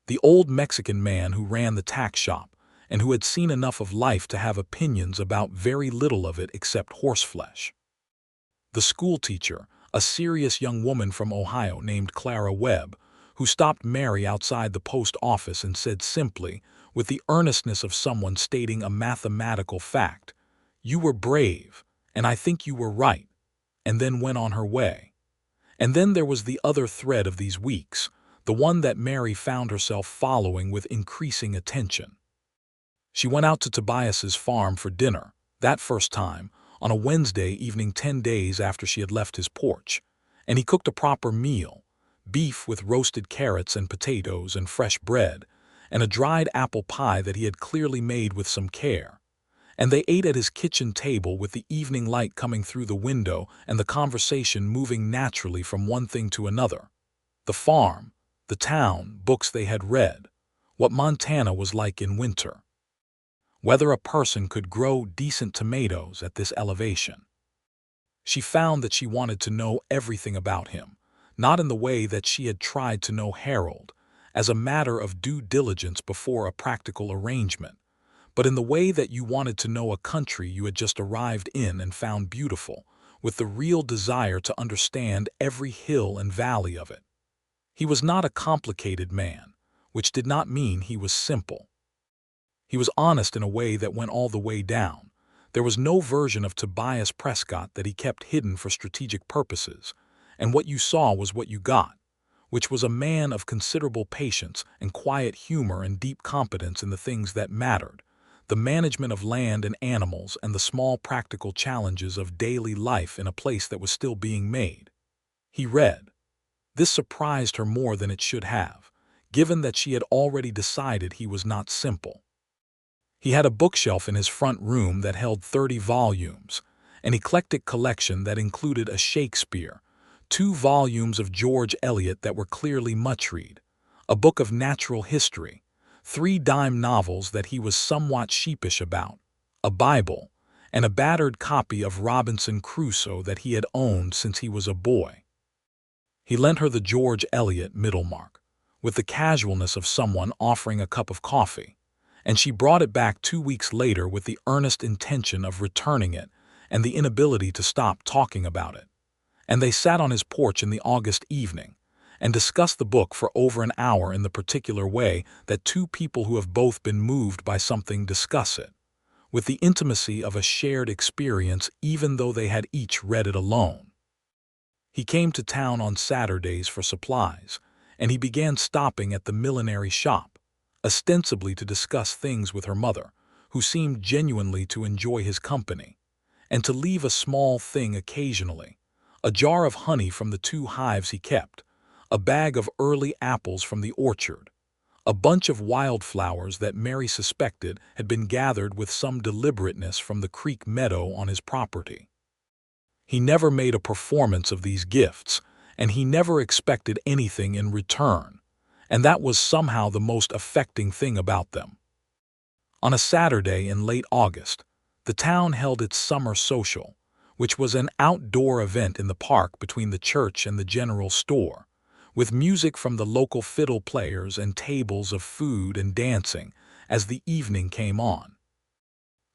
The old Mexican man who ran the tack shop and who had seen enough of life to have opinions about very little of it except horseflesh. The schoolteacher, a serious young woman from Ohio named Clara Webb, who stopped Mary outside the post office and said simply, with the earnestness of someone stating a mathematical fact, "You were brave, and I think you were right," and then went on her way. And then there was the other thread of these weeks, the one that Mary found herself following with increasing attention. She went out to Tobias's farm for dinner, that first time, on a Wednesday evening 10 days after she had left his porch, and he cooked a proper meal, beef with roasted carrots and potatoes and fresh bread, and a dried apple pie that he had clearly made with some care. And they ate at his kitchen table with the evening light coming through the window and the conversation moving naturally from one thing to another. The farm, the town, books they had read, what Montana was like in winter, whether a person could grow decent tomatoes at this elevation. She found that she wanted to know everything about him, not in the way that she had tried to know Harold, as a matter of due diligence before a practical arrangement, but in the way that you wanted to know a country you had just arrived in and found beautiful, with the real desire to understand every hill and valley of it. He was not a complicated man, which did not mean he was simple. He was honest in a way that went all the way down. There was no version of Tobias Prescott that he kept hidden for strategic purposes, and what you saw was what you got, which was a man of considerable patience and quiet humor and deep competence in the things that mattered, the management of land and animals and the small practical challenges of daily life in a place that was still being made. He read. This surprised her more than it should have, given that she had already decided he was not simple. He had a bookshelf in his front room that held 30 volumes, an eclectic collection that included a Shakespeare, 2 volumes of George Eliot that were clearly much-read, a book of natural history, 3 dime novels that he was somewhat sheepish about, a Bible, and a battered copy of Robinson Crusoe that he had owned since he was a boy. He lent her the George Eliot Middlemark, with the casualness of someone offering a cup of coffee, and she brought it back 2 weeks later with the earnest intention of returning it and the inability to stop talking about it. And they sat on his porch in the August evening and discussed the book for over an hour in the particular way that 2 people who have both been moved by something discuss it, with the intimacy of a shared experience even though they had each read it alone. He came to town on Saturdays for supplies, and he began stopping at the millinery shop, ostensibly to discuss things with her mother, who seemed genuinely to enjoy his company, and to leave a small thing occasionally, a jar of honey from the 2 hives he kept, a bag of early apples from the orchard, a bunch of wildflowers that Mary suspected had been gathered with some deliberateness from the creek meadow on his property. He never made a performance of these gifts, and he never expected anything in return, and that was somehow the most affecting thing about them. On a Saturday in late August, the town held its summer social, which was an outdoor event in the park between the church and the general store, with music from the local fiddle players and tables of food and dancing as the evening came on.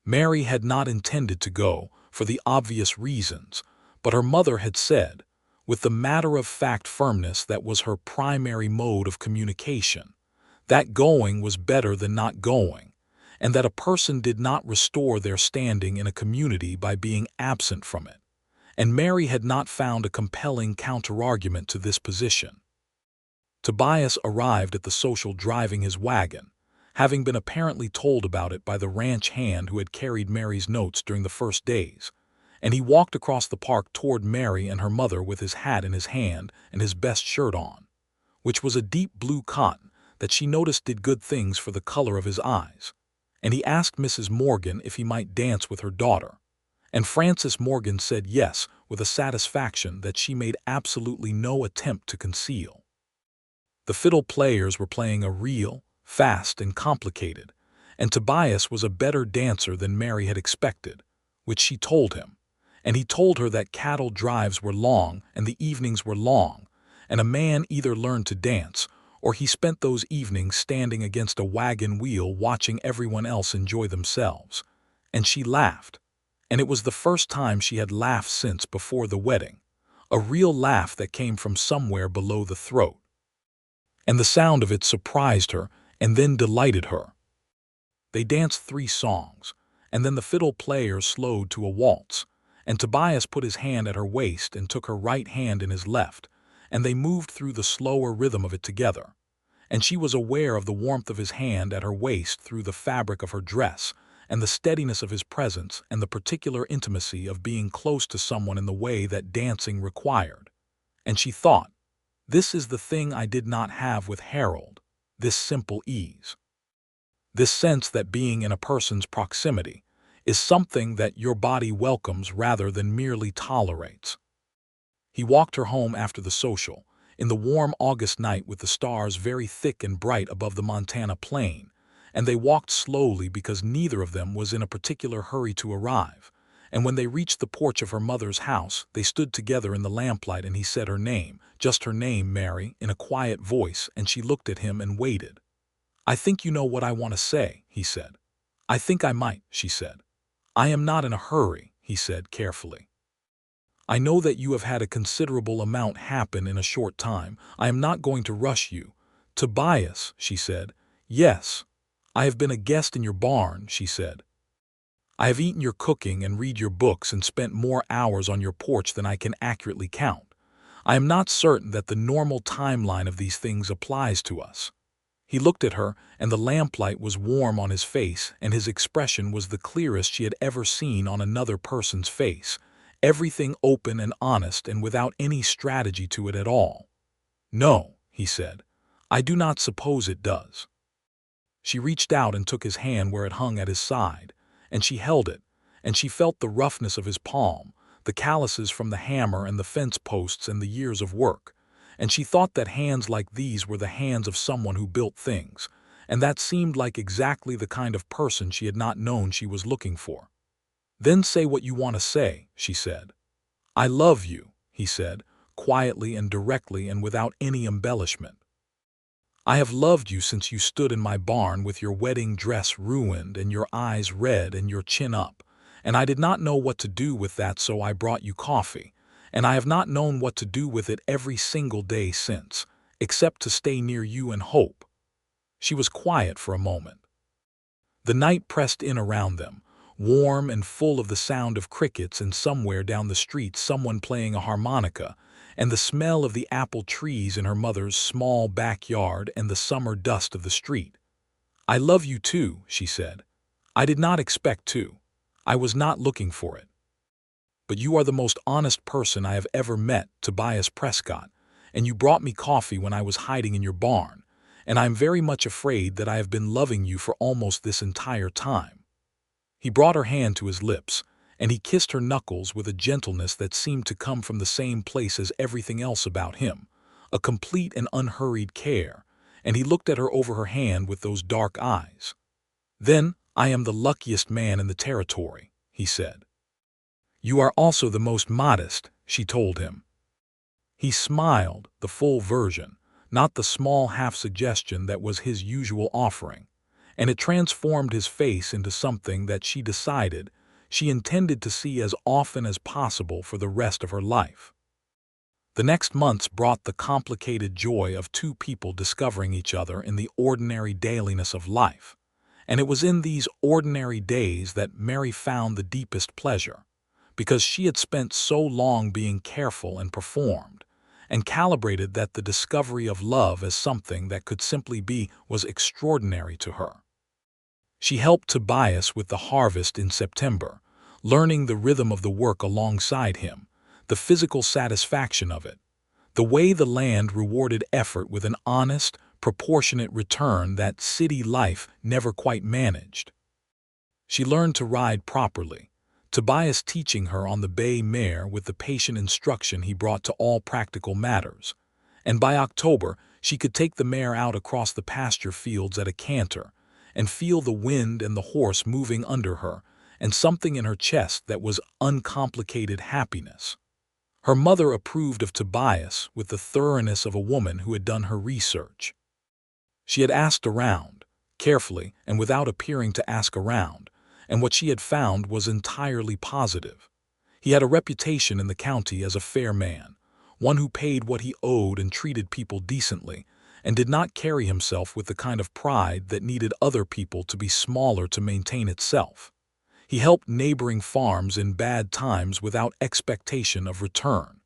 Mary had not intended to go, for the obvious reasons, but her mother had said, with the matter-of-fact firmness that was her primary mode of communication, that going was better than not going, and that a person did not restore their standing in a community by being absent from it, and Mary had not found a compelling counterargument to this position. Tobias arrived at the social driving his wagon, having been apparently told about it by the ranch hand who had carried Mary's notes during the first days, and he walked across the park toward Mary and her mother with his hat in his hand and his best shirt on, which was a deep blue cotton that she noticed did good things for the color of his eyes, and he asked Mrs. Morgan if he might dance with her daughter, and Frances Morgan said yes with a satisfaction that she made absolutely no attempt to conceal. The fiddle players were playing a reel, fast and complicated, and Tobias was a better dancer than Mary had expected, which she told him, and he told her that cattle drives were long and the evenings were long, and a man either learned to dance or he spent those evenings standing against a wagon wheel watching everyone else enjoy themselves. And she laughed, and it was the first time she had laughed since before the wedding, a real laugh that came from somewhere below the throat. and the sound of it surprised her and then delighted her. They danced 3 songs, and then the fiddle player slowed to a waltz, and Tobias put his hand at her waist and took her right hand in his left, and they moved through the slower rhythm of it together. And she was aware of the warmth of his hand at her waist through the fabric of her dress, and the steadiness of his presence and the particular intimacy of being close to someone in the way that dancing required. And she thought, this is the thing I did not have with Harold, this simple ease. This sense that being in a person's proximity is something that your body welcomes rather than merely tolerates. He walked her home after the social, in the warm August night with the stars very thick and bright above the Montana plain, and they walked slowly because neither of them was in a particular hurry to arrive. And when they reached the porch of her mother's house, they stood together in the lamplight, and he said her name, just her name, Mary, in a quiet voice, and she looked at him and waited. "I think you know what I want to say," he said. "I think I might," she said. "I am not in a hurry," he said carefully. "I know that you have had a considerable amount happen in a short time. I am not going to rush you." "Tobias," she said. "Yes. I have been a guest in your barn," she said. "I have eaten your cooking and read your books and spent more hours on your porch than I can accurately count. I am not certain that the normal timeline of these things applies to us." He looked at her, and the lamplight was warm on his face, and his expression was the clearest she had ever seen on another person's face, everything open and honest and without any strategy to it at all. "No," he said, "I do not suppose it does." She reached out and took his hand where it hung at his side, and she held it, and she felt the roughness of his palm, the calluses from the hammer and the fence posts and the years of work, and she thought that hands like these were the hands of someone who built things, and that seemed like exactly the kind of person she had not known she was looking for. "Then say what you want to say," she said. "I love you," he said, quietly and directly and without any embellishment. "I have loved you since you stood in my barn with your wedding dress ruined and your eyes red and your chin up, and I did not know what to do with that, so I brought you coffee, and I have not known what to do with it every single day since, except to stay near you and hope." She was quiet for a moment. The night pressed in around them, warm and full of the sound of crickets, and somewhere down the street someone playing a harmonica, and the smell of the apple trees in her mother's small backyard and the summer dust of the street. "I love you too," she said. "I did not expect to. I was not looking for it. But you are the most honest person I have ever met, Tobias Prescott, and you brought me coffee when I was hiding in your barn, and I am very much afraid that I have been loving you for almost this entire time." He brought her hand to his lips, and he kissed her knuckles with a gentleness that seemed to come from the same place as everything else about him, a complete and unhurried care, and he looked at her over her hand with those dark eyes. "Then I am the luckiest man in the territory," he said. "You are also the most modest," she told him. He smiled, the full version, not the small half-suggestion that was his usual offering, and it transformed his face into something that she decided she intended to see as often as possible for the rest of her life. The next months brought the complicated joy of two people discovering each other in the ordinary dailiness of life, and it was in these ordinary days that Mary found the deepest pleasure, because she had spent so long being careful and performed, and calibrated that the discovery of love as something that could simply be was extraordinary to her. She helped Tobias with the harvest in September, learning the rhythm of the work alongside him, the physical satisfaction of it, the way the land rewarded effort with an honest, proportionate return that city life never quite managed. She learned to ride properly, Tobias teaching her on the bay mare with the patient instruction he brought to all practical matters, and by October she could take the mare out across the pasture fields at a canter, and feel the wind and the horse moving under her, and something in her chest that was uncomplicated happiness. Her mother approved of Tobias with the thoroughness of a woman who had done her research. She had asked around, carefully and without appearing to ask around, and what she had found was entirely positive. He had a reputation in the county as a fair man, one who paid what he owed and treated people decently, and did not carry himself with the kind of pride that needed other people to be smaller to maintain itself. He helped neighboring farms in bad times without expectation of return.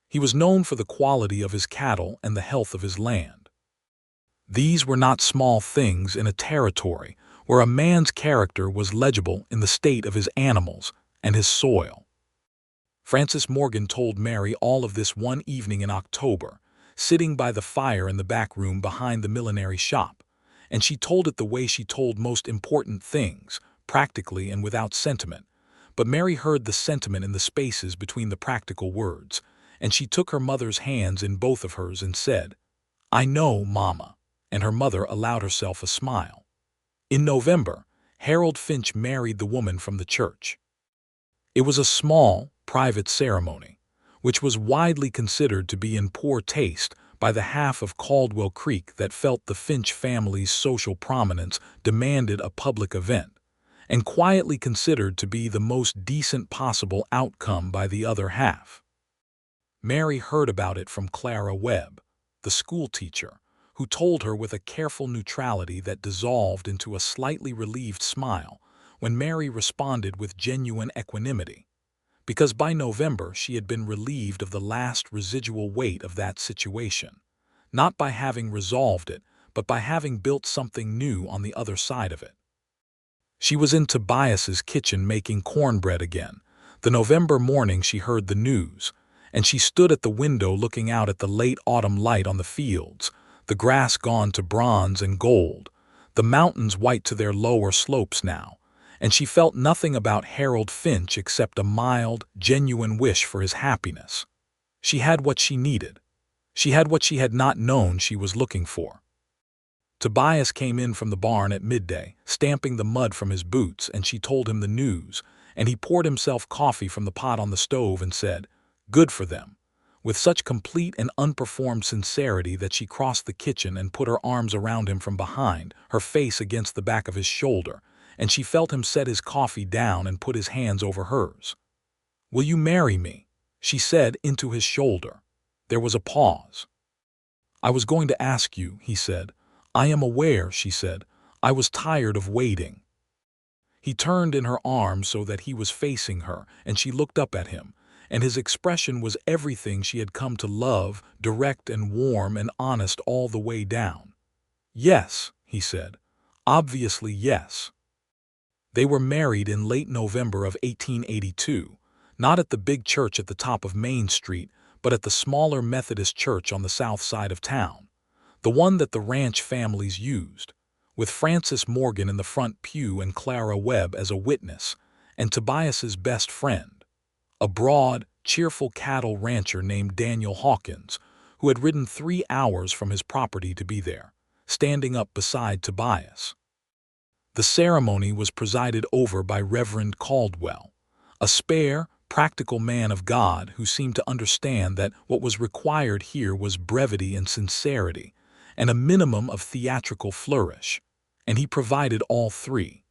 He was known for the quality of his cattle and the health of his land. These were not small things in a territory where a man's character was legible in the state of his animals and his soil. Francis Morgan told Mary all of this one evening in October, sitting by the fire in the back room behind the millinery shop, and she told it the way she told most important things, practically and without sentiment. But Mary heard the sentiment in the spaces between the practical words, and she took her mother's hands in both of hers and said, "I know, Mama," and her mother allowed herself a smile. In November, Harold Finch married the woman from the church. It was a small, private ceremony, which was widely considered to be in poor taste by the half of Caldwell Creek that felt the Finch family's social prominence demanded a public event, and quietly considered to be the most decent possible outcome by the other half. Mary heard about it from Clara Webb, the schoolteacher, who told her with a careful neutrality that dissolved into a slightly relieved smile when Mary responded with genuine equanimity, because by November she had been relieved of the last residual weight of that situation, not by having resolved it, but by having built something new on the other side of it. She was in Tobias's kitchen making cornbread again, the November morning she heard the news, and she stood at the window looking out at the late autumn light on the fields, the grass gone to bronze and gold, the mountains white to their lower slopes now, and she felt nothing about Harold Finch except a mild, genuine wish for his happiness. She had what she needed. She had what she had not known she was looking for. Tobias came in from the barn at midday, stamping the mud from his boots, and she told him the news, and he poured himself coffee from the pot on the stove and said, "Good for them," with such complete and unperformed sincerity that she crossed the kitchen and put her arms around him from behind, her face against the back of his shoulder, and she felt him set his coffee down and put his hands over hers. "Will you marry me?" she said into his shoulder. There was a pause. "I was going to ask you," he said. "I am aware," she said. "I was tired of waiting." He turned in her arms so that he was facing her, and she looked up at him, and his expression was everything she had come to love, direct and warm and honest all the way down. "Yes," he said. "Obviously yes." They were married in late November of 1882, not at the big church at the top of Main Street, but at the smaller Methodist church on the south side of town, the one that the ranch families used, with Francis Morgan in the front pew and Clara Webb as a witness, and Tobias's best friend, a broad, cheerful cattle rancher named Daniel Hawkins, who had ridden 3 hours from his property to be there, standing up beside Tobias. The ceremony was presided over by Reverend Caldwell, a spare, practical man of God who seemed to understand that what was required here was brevity and sincerity, and a minimum of theatrical flourish, and he provided all three.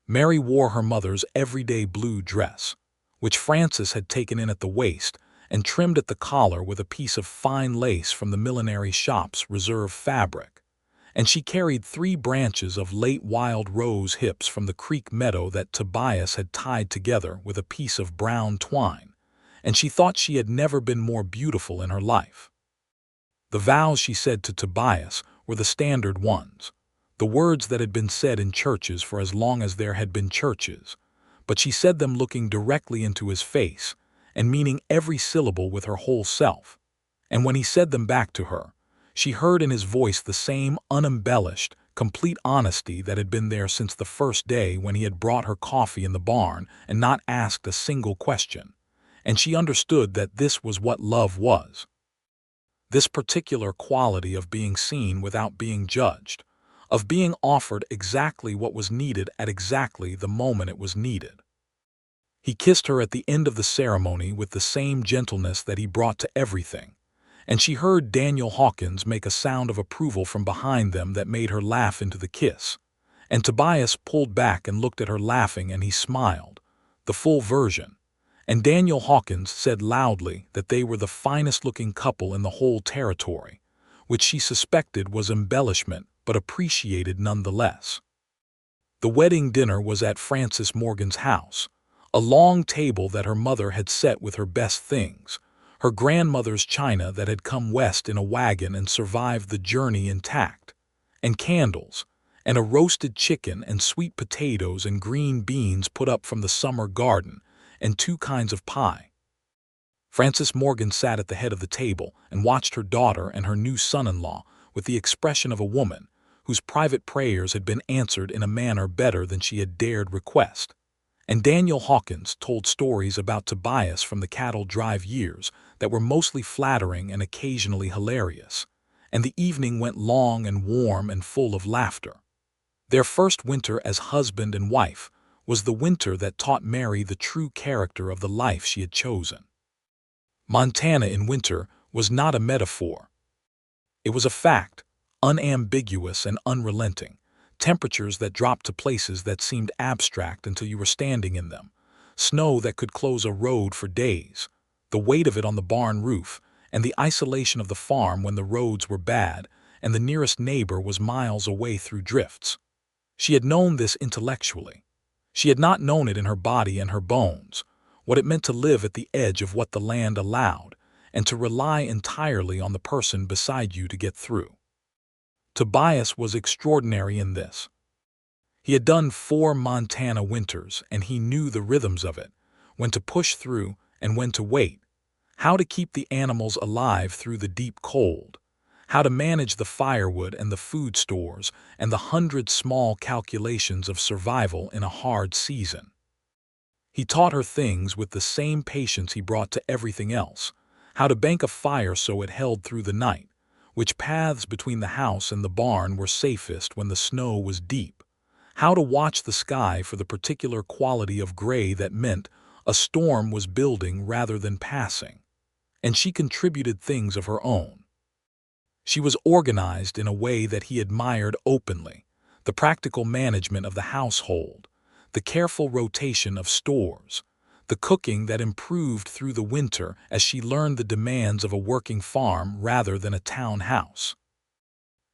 Mary wore her mother's everyday blue dress, which Francis had taken in at the waist and trimmed at the collar with a piece of fine lace from the millinery shop's reserve fabric, and she carried 3 branches of late wild rose hips from the creek meadow that Tobias had tied together with a piece of brown twine, and she thought she had never been more beautiful in her life. The vows she said to Tobias were the standard ones, the words that had been said in churches for as long as there had been churches, but she said them looking directly into his face and meaning every syllable with her whole self, and when he said them back to her, she heard in his voice the same unembellished, complete honesty that had been there since the first day when he had brought her coffee in the barn and not asked a single question, and she understood that this was what love was. This particular quality of being seen without being judged, of being offered exactly what was needed at exactly the moment it was needed. He kissed her at the end of the ceremony with the same gentleness that he brought to everything, and she heard Daniel Hawkins make a sound of approval from behind them that made her laugh into the kiss, and Tobias pulled back and looked at her laughing, and he smiled, the full version, and Daniel Hawkins said loudly that they were the finest-looking couple in the whole territory, which she suspected was embellishment but appreciated nonetheless. The wedding dinner was at Frances Morgan's house, a long table that her mother had set with her best things, her grandmother's china that had come west in a wagon and survived the journey intact, and candles, and a roasted chicken and sweet potatoes and green beans put up from the summer garden, and 2 kinds of pie. Frances Morgan sat at the head of the table and watched her daughter and her new son-in-law with the expression of a woman whose private prayers had been answered in a manner better than she had dared request. And Daniel Hawkins told stories about Tobias from the cattle drive years that were mostly flattering and occasionally hilarious, and the evening went long and warm and full of laughter. Their first winter as husband and wife was the winter that taught Mary the true character of the life she had chosen. Montana in winter was not a metaphor. It was a fact, unambiguous and unrelenting. Temperatures that dropped to places that seemed abstract until you were standing in them. Snow that could close a road for days. The weight of it on the barn roof, and the isolation of the farm when the roads were bad and the nearest neighbor was miles away through drifts. She had known this intellectually. She had not known it in her body and her bones, what it meant to live at the edge of what the land allowed, and to rely entirely on the person beside you to get through. Tobias was extraordinary in this. He had done 4 Montana winters, and he knew the rhythms of it, when to push through and when to wait, how to keep the animals alive through the deep cold, how to manage the firewood and the food stores and the 100 small calculations of survival in a hard season. He taught her things with the same patience he brought to everything else, how to bank a fire so it held through the night, which paths between the house and the barn were safest when the snow was deep, how to watch the sky for the particular quality of gray that meant a storm was building rather than passing, and she contributed things of her own. She was organized in a way that he admired openly, the practical management of the household, the careful rotation of stores, the cooking that improved through the winter as she learned the demands of a working farm rather than a town house.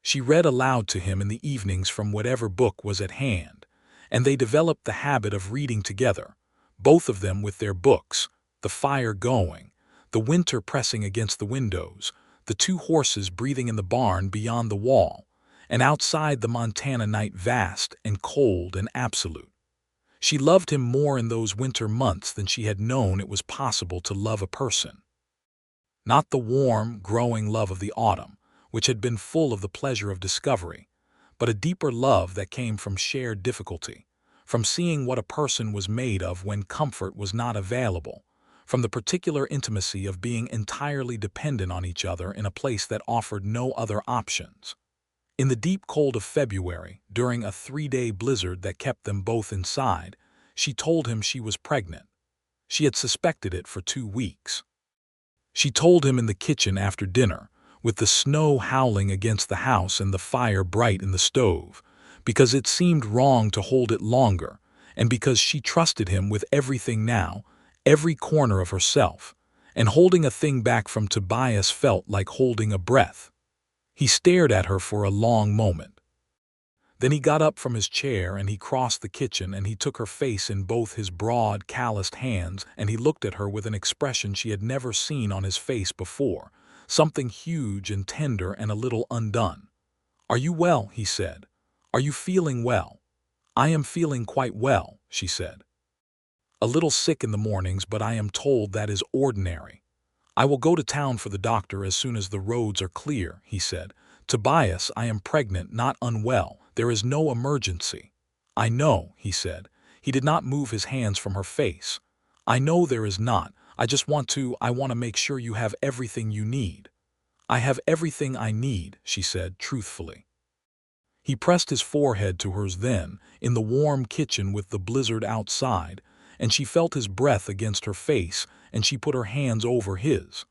She read aloud to him in the evenings from whatever book was at hand, and they developed the habit of reading together, both of them with their books, the fire going, the winter pressing against the windows, the 2 horses breathing in the barn beyond the wall, and outside the Montana night vast and cold and absolute. She loved him more in those winter months than she had known it was possible to love a person. Not the warm, growing love of the autumn, which had been full of the pleasure of discovery, but a deeper love that came from shared difficulty, from seeing what a person was made of when comfort was not available, from the particular intimacy of being entirely dependent on each other in a place that offered no other options. In the deep cold of February, during a 3-day blizzard that kept them both inside, she told him she was pregnant. She had suspected it for 2 weeks. She told him in the kitchen after dinner, with the snow howling against the house and the fire bright in the stove, because it seemed wrong to hold it longer, and because she trusted him with everything now, every corner of herself, and holding a thing back from Tobias felt like holding a breath. He stared at her for a long moment. Then he got up from his chair and he crossed the kitchen and he took her face in both his broad, calloused hands and he looked at her with an expression she had never seen on his face before, something huge and tender and a little undone. "Are you well?" he said. "Are you feeling well?" "I am feeling quite well," she said. "A little sick in the mornings, but I am told that is ordinary. I will go to town for the doctor as soon as the roads are clear," he said. "Tobias, I am pregnant, not unwell. There is no emergency." "I know," he said. He did not move his hands from her face. "I know there is not. I want to make sure you have everything you need." "I have everything I need," she said truthfully. He pressed his forehead to hers then, in the warm kitchen with the blizzard outside, and she felt his breath against her face, and she put her hands over his.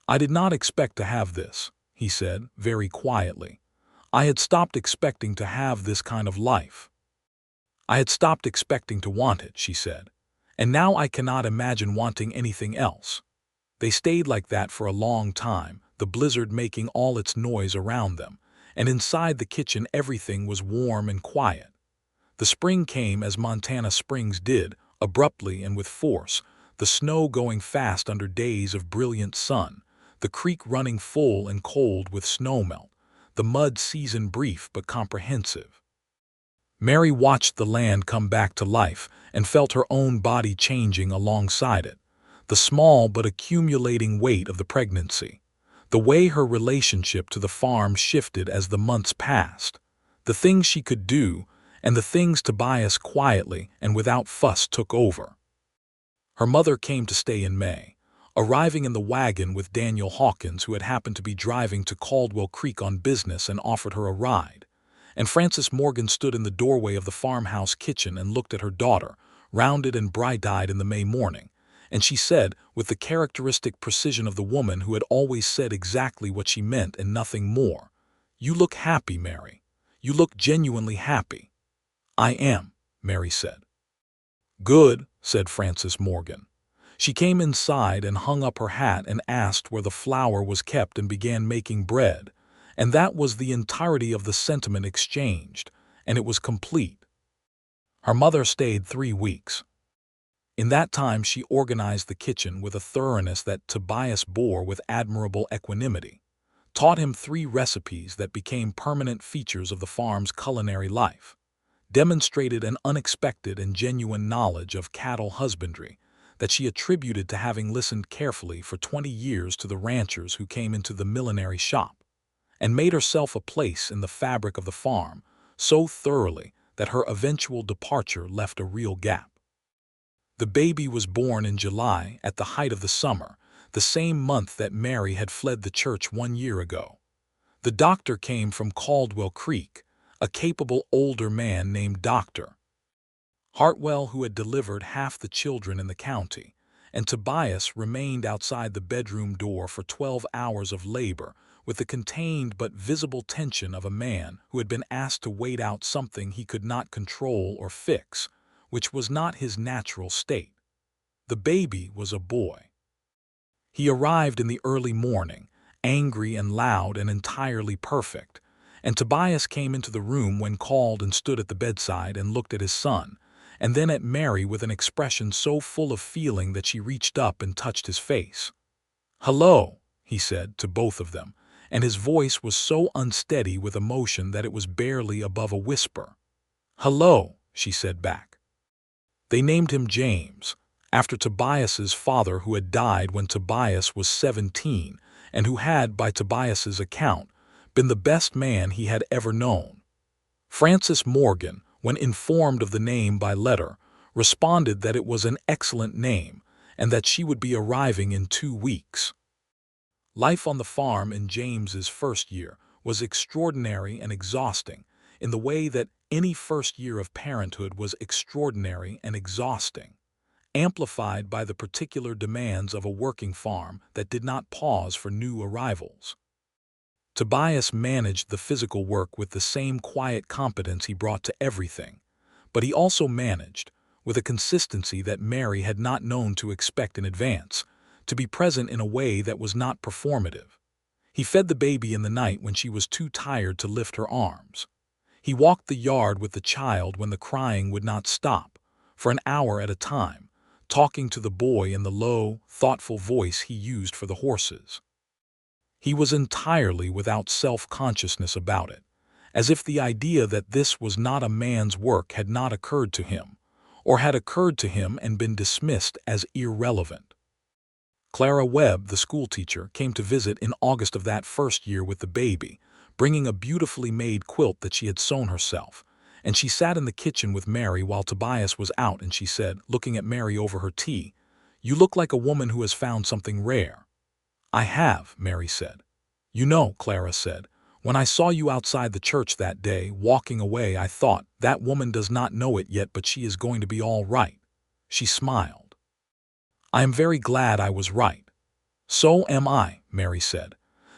"I did not expect to have this," he said, very quietly. "I had stopped expecting to have this kind of life. I had stopped expecting to want it," she said. "And now I cannot imagine wanting anything else." They stayed like that for a long time, the blizzard making all its noise around them, and inside the kitchen everything was warm and quiet. The spring came as Montana springs did, abruptly and with force, the snow going fast under days of brilliant sun, the creek running full and cold with snowmelt, the mud season brief but comprehensive. Mary watched the land come back to life and felt her own body changing alongside it, the small but accumulating weight of the pregnancy, the way her relationship to the farm shifted as the months passed, the things she could do, and the things Tobias quietly and without fuss took over. Her mother came to stay in May, arriving in the wagon with Daniel Hawkins, who had happened to be driving to Caldwell Creek on business and offered her a ride, and Frances Morgan stood in the doorway of the farmhouse kitchen and looked at her daughter, rounded and bright-eyed in the May morning, and she said, with the characteristic precision of the woman who had always said exactly what she meant and nothing more, "You look happy, Mary. You look genuinely happy." "I am," Mary said. "Good," said Frances Morgan. She came inside and hung up her hat and asked where the flour was kept and began making bread, and that was the entirety of the sentiment exchanged, and it was complete. Her mother stayed 3 weeks. In that time she organized the kitchen with a thoroughness that Tobias bore with admirable equanimity, taught him 3 recipes that became permanent features of the farm's culinary life, demonstrated an unexpected and genuine knowledge of cattle husbandry that she attributed to having listened carefully for 20 years to the ranchers who came into the millinery shop, and made herself a place in the fabric of the farm so thoroughly that her eventual departure left a real gap. The baby was born in July at the height of the summer, the same month that Mary had fled the church 1 year ago. The doctor came from Caldwell Creek, a capable older man named Dr. Hartwell, who had delivered half the children in the county, and Tobias remained outside the bedroom door for 12 hours of labor with the contained but visible tension of a man who had been asked to wait out something he could not control or fix, which was not his natural state. The baby was a boy. He arrived in the early morning, angry and loud and entirely perfect, and Tobias came into the room when called and stood at the bedside and looked at his son, and then at Mary with an expression so full of feeling that she reached up and touched his face. "Hello," he said to both of them, and his voice was so unsteady with emotion that it was barely above a whisper. "Hello," she said back. They named him James, after Tobias's father, who had died when Tobias was 17 and who had, by Tobias's account, been the best man he had ever known. Frances Morgan, when informed of the name by letter, responded that it was an excellent name and that she would be arriving in 2 weeks. Life on the farm in James's first year was extraordinary and exhausting in the way that any first year of parenthood was extraordinary and exhausting, amplified by the particular demands of a working farm that did not pause for new arrivals. Tobias managed the physical work with the same quiet competence he brought to everything, but he also managed, with a consistency that Mary had not known to expect in advance, to be present in a way that was not performative. He fed the baby in the night when she was too tired to lift her arms. He walked the yard with the child when the crying would not stop, for an hour at a time, talking to the boy in the low, thoughtful voice he used for the horses. He was entirely without self-consciousness about it, as if the idea that this was not a man's work had not occurred to him, or had occurred to him and been dismissed as irrelevant. Clara Webb, the schoolteacher, came to visit in August of that first year with the baby, bringing a beautifully made quilt that she had sewn herself, and she sat in the kitchen with Mary while Tobias was out, and she said, looking at Mary over her tea, "You look like a woman who has found something rare." "I have," Mary said. "You know," Clara said, "when I saw you outside the church that day, walking away, I thought, that woman does not know it yet, but she is going to be all right." She smiled. "I am very glad I was right." "So am I," Mary said.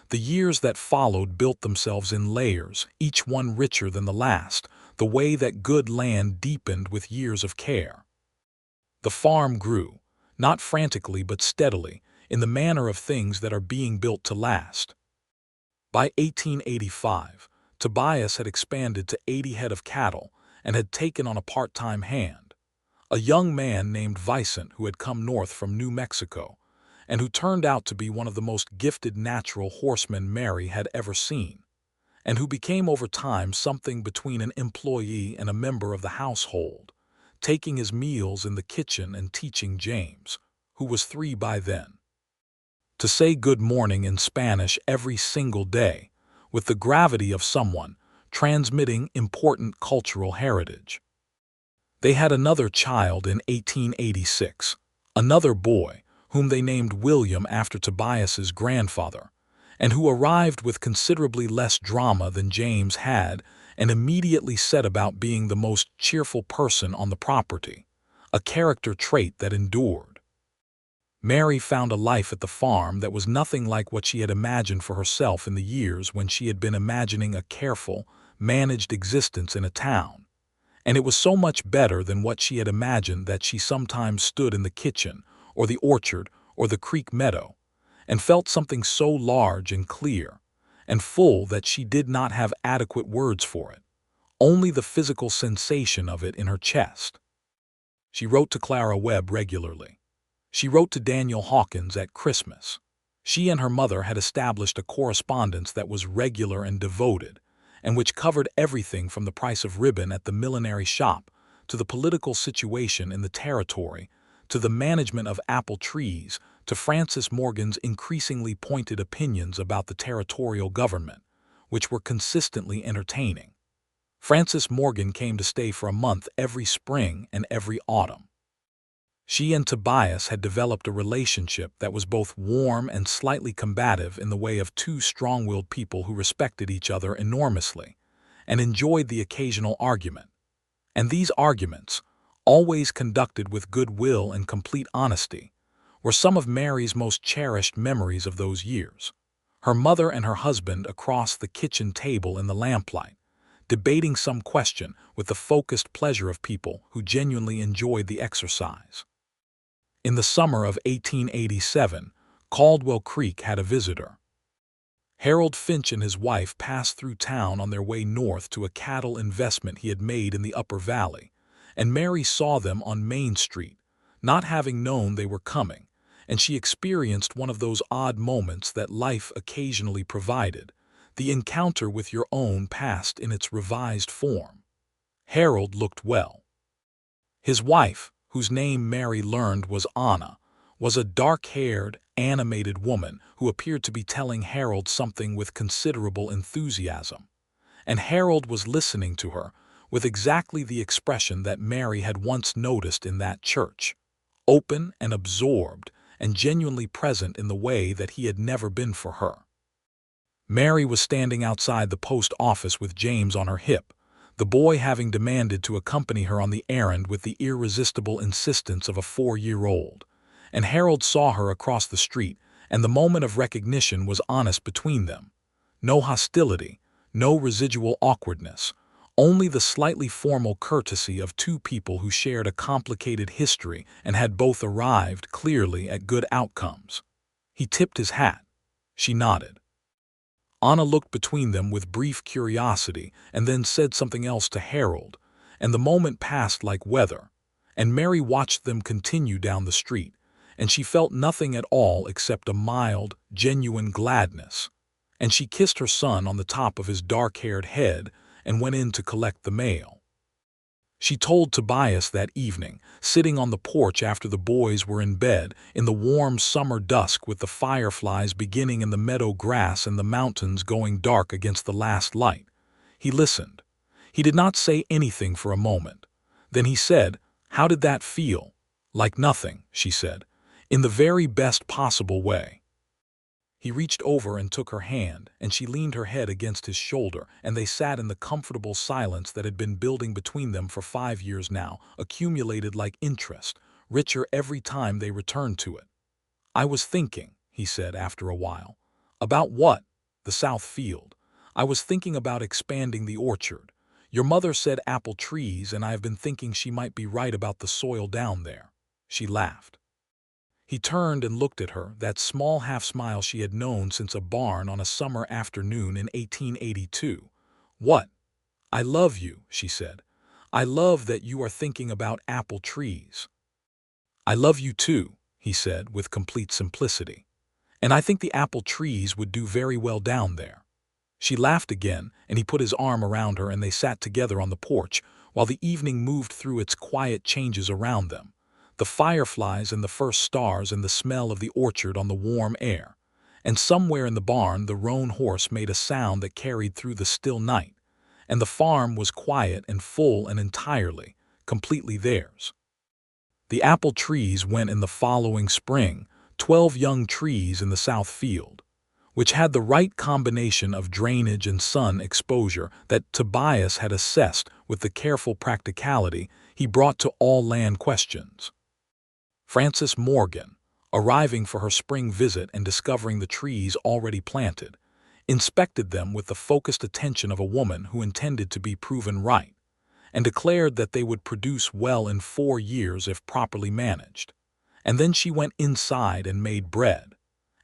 The years that followed built themselves in layers, each one richer than the last, the way that good land deepened with years of care. The farm grew, not frantically but steadily, in the manner of things that are being built to last. By 1885, Tobias had expanded to 80 head of cattle and had taken on a part-time hand, a young man named Vicent who had come north from New Mexico and who turned out to be one of the most gifted natural horsemen Mary had ever seen, and who became over time something between an employee and a member of the household, taking his meals in the kitchen and teaching James, who was 3 by then, to say good morning in Spanish every single day, with the gravity of someone transmitting important cultural heritage. They had another child in 1886, another boy, whom they named William after Tobias's grandfather, and who arrived with considerably less drama than James had and immediately set about being the most cheerful person on the property, a character trait that endured. Mary found a life at the farm that was nothing like what she had imagined for herself in the years when she had been imagining a careful, managed existence in a town, and it was so much better than what she had imagined that she sometimes stood in the kitchen or the orchard or the creek meadow and felt something so large and clear and full that she did not have adequate words for it, only the physical sensation of it in her chest. She wrote to Clara Webb regularly. She wrote to Daniel Hawkins at Christmas. She and her mother had established a correspondence that was regular and devoted, and which covered everything from the price of ribbon at the millinery shop to the political situation in the territory to the management of apple trees to Francis Morgan's increasingly pointed opinions about the territorial government, which were consistently entertaining. Francis Morgan came to stay for a month every spring and every autumn. She and Tobias had developed a relationship that was both warm and slightly combative in the way of two strong-willed people who respected each other enormously and enjoyed the occasional argument. And these arguments, always conducted with goodwill and complete honesty, were some of Mary's most cherished memories of those years. Her mother and her husband across the kitchen table in the lamplight, debating some question with the focused pleasure of people who genuinely enjoyed the exercise. In the summer of 1887, Caldwell Creek had a visitor. Harold Finch and his wife passed through town on their way north to a cattle investment he had made in the Upper Valley, and Mary saw them on Main Street, not having known they were coming, and she experienced one of those odd moments that life occasionally provided, the encounter with your own past in its revised form. Harold looked well. His wife, whose name Mary learned was Anna, was a dark-haired, animated woman who appeared to be telling Harold something with considerable enthusiasm, and Harold was listening to her with exactly the expression that Mary had once noticed in that church, open and absorbed and genuinely present in the way that he had never been for her. Mary was standing outside the post office with James on her hip, the boy having demanded to accompany her on the errand with the irresistible insistence of a 4-year-old, and Harold saw her across the street, and the moment of recognition was honest between them. No hostility, no residual awkwardness, only the slightly formal courtesy of two people who shared a complicated history and had both arrived clearly at good outcomes. He tipped his hat. She nodded. Anna looked between them with brief curiosity and then said something else to Harold, and the moment passed like weather, and Mary watched them continue down the street, and she felt nothing at all except a mild, genuine gladness, and she kissed her son on the top of his dark-haired head and went in to collect the mail. She told Tobias that evening, sitting on the porch after the boys were in bed, in the warm summer dusk with the fireflies beginning in the meadow grass and the mountains going dark against the last light. He listened. He did not say anything for a moment. Then he said, "How did that feel?" "Like nothing," she said, "in the very best possible way." He reached over and took her hand, and she leaned her head against his shoulder, and they sat in the comfortable silence that had been building between them for 5 years now, accumulated like interest, richer every time they returned to it. "I was thinking," he said after a while. "About what?" "The south field. I was thinking about expanding the orchard. Your mother said apple trees, and I have been thinking she might be right about the soil down there." She laughed. He turned and looked at her, that small half-smile she had known since a barn on a summer afternoon in 1882. "What? I love you," she said. "I love that you are thinking about apple trees." "I love you too," he said with complete simplicity. "And I think the apple trees would do very well down there." She laughed again, and he put his arm around her and they sat together on the porch while the evening moved through its quiet changes around them. The fireflies and the first stars and the smell of the orchard on the warm air. And somewhere in the barn the roan horse made a sound that carried through the still night. And the farm was quiet and full and entirely, completely theirs. The apple trees went in the following spring, 12 young trees in the south field, which had the right combination of drainage and sun exposure that Tobias had assessed with the careful practicality he brought to all land questions. Frances Morgan, arriving for her spring visit and discovering the trees already planted, inspected them with the focused attention of a woman who intended to be proven right, and declared that they would produce well in 4 years if properly managed. And then she went inside and made bread,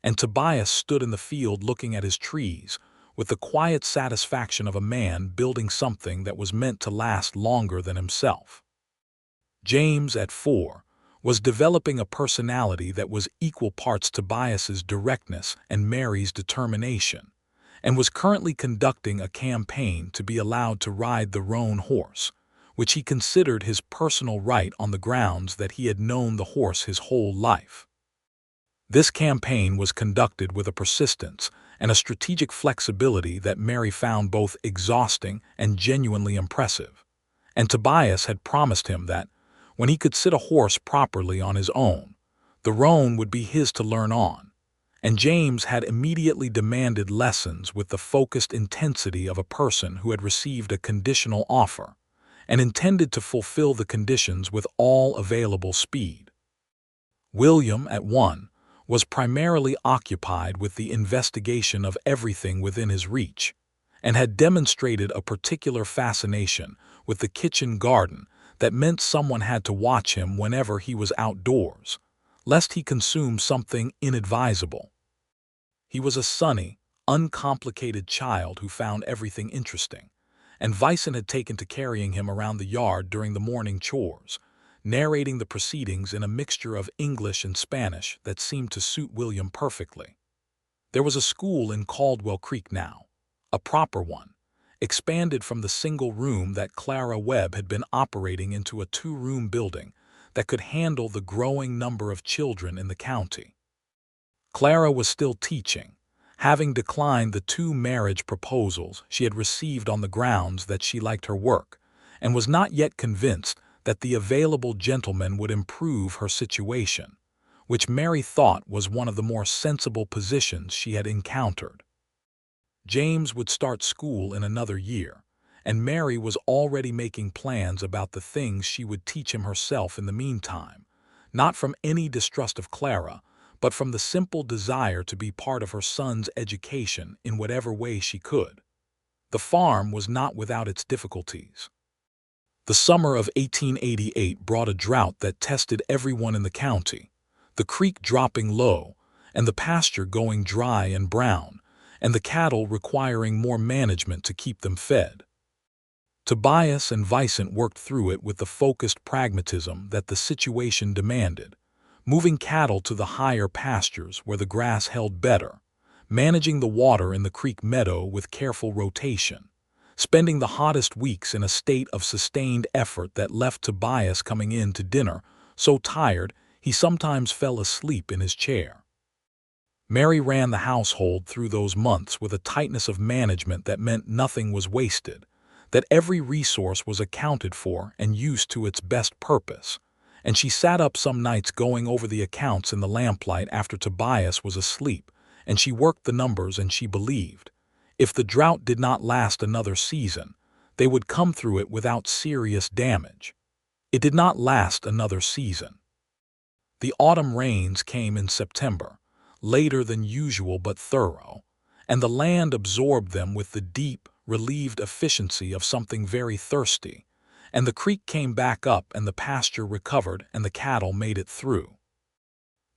and Tobias stood in the field looking at his trees with the quiet satisfaction of a man building something that was meant to last longer than himself. James, at 4, was developing a personality that was equal parts Tobias's directness and Mary's determination, and was currently conducting a campaign to be allowed to ride the roan horse, which he considered his personal right on the grounds that he had known the horse his whole life. This campaign was conducted with a persistence and a strategic flexibility that Mary found both exhausting and genuinely impressive, and Tobias had promised him that, when he could sit a horse properly on his own, the roan would be his to learn on, and James had immediately demanded lessons with the focused intensity of a person who had received a conditional offer and intended to fulfill the conditions with all available speed. William, at 1, was primarily occupied with the investigation of everything within his reach, and had demonstrated a particular fascination with the kitchen garden that meant someone had to watch him whenever he was outdoors, lest he consume something inadvisable. He was a sunny, uncomplicated child who found everything interesting, and Vyson had taken to carrying him around the yard during the morning chores, narrating the proceedings in a mixture of English and Spanish that seemed to suit William perfectly. There was a school in Caldwell Creek now, a proper one, expanded from the single room that Clara Webb had been operating into a 2-room building that could handle the growing number of children in the county. Clara was still teaching, having declined the 2 marriage proposals she had received on the grounds that she liked her work, and was not yet convinced that the available gentleman would improve her situation, which Mary thought was one of the more sensible positions she had encountered. James would start school in another year, and Mary was already making plans about the things she would teach him herself in the meantime, not from any distrust of Clara, but from the simple desire to be part of her son's education in whatever way she could. The farm was not without its difficulties. The summer of 1888 brought a drought that tested everyone in the county, the creek dropping low, and the pasture going dry and brown, and the cattle requiring more management to keep them fed. Tobias and Vyson worked through it with the focused pragmatism that the situation demanded, moving cattle to the higher pastures where the grass held better, managing the water in the creek meadow with careful rotation, spending the hottest weeks in a state of sustained effort that left Tobias coming in to dinner so tired he sometimes fell asleep in his chair. Mary ran the household through those months with a tightness of management that meant nothing was wasted, that every resource was accounted for and used to its best purpose, and she sat up some nights going over the accounts in the lamplight after Tobias was asleep, and she worked the numbers, and she believed, if the drought did not last another season, they would come through it without serious damage. It did not last another season. The autumn rains came in September, later than usual but thorough, and the land absorbed them with the deep, relieved efficiency of something very thirsty, and the creek came back up and the pasture recovered and the cattle made it through.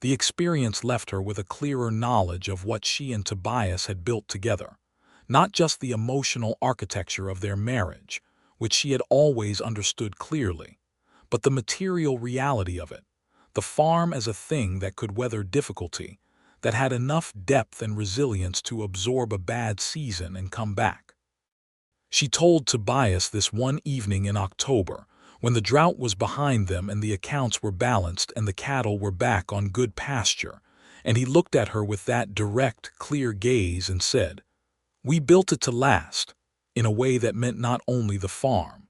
The experience left her with a clearer knowledge of what she and Tobias had built together, not just the emotional architecture of their marriage, which she had always understood clearly, but the material reality of it, the farm as a thing that could weather difficulty, that had enough depth and resilience to absorb a bad season and come back. She told Tobias this one evening in October, when the drought was behind them and the accounts were balanced and the cattle were back on good pasture, and he looked at her with that direct, clear gaze and said, "We built it to last," in a way that meant not only the farm.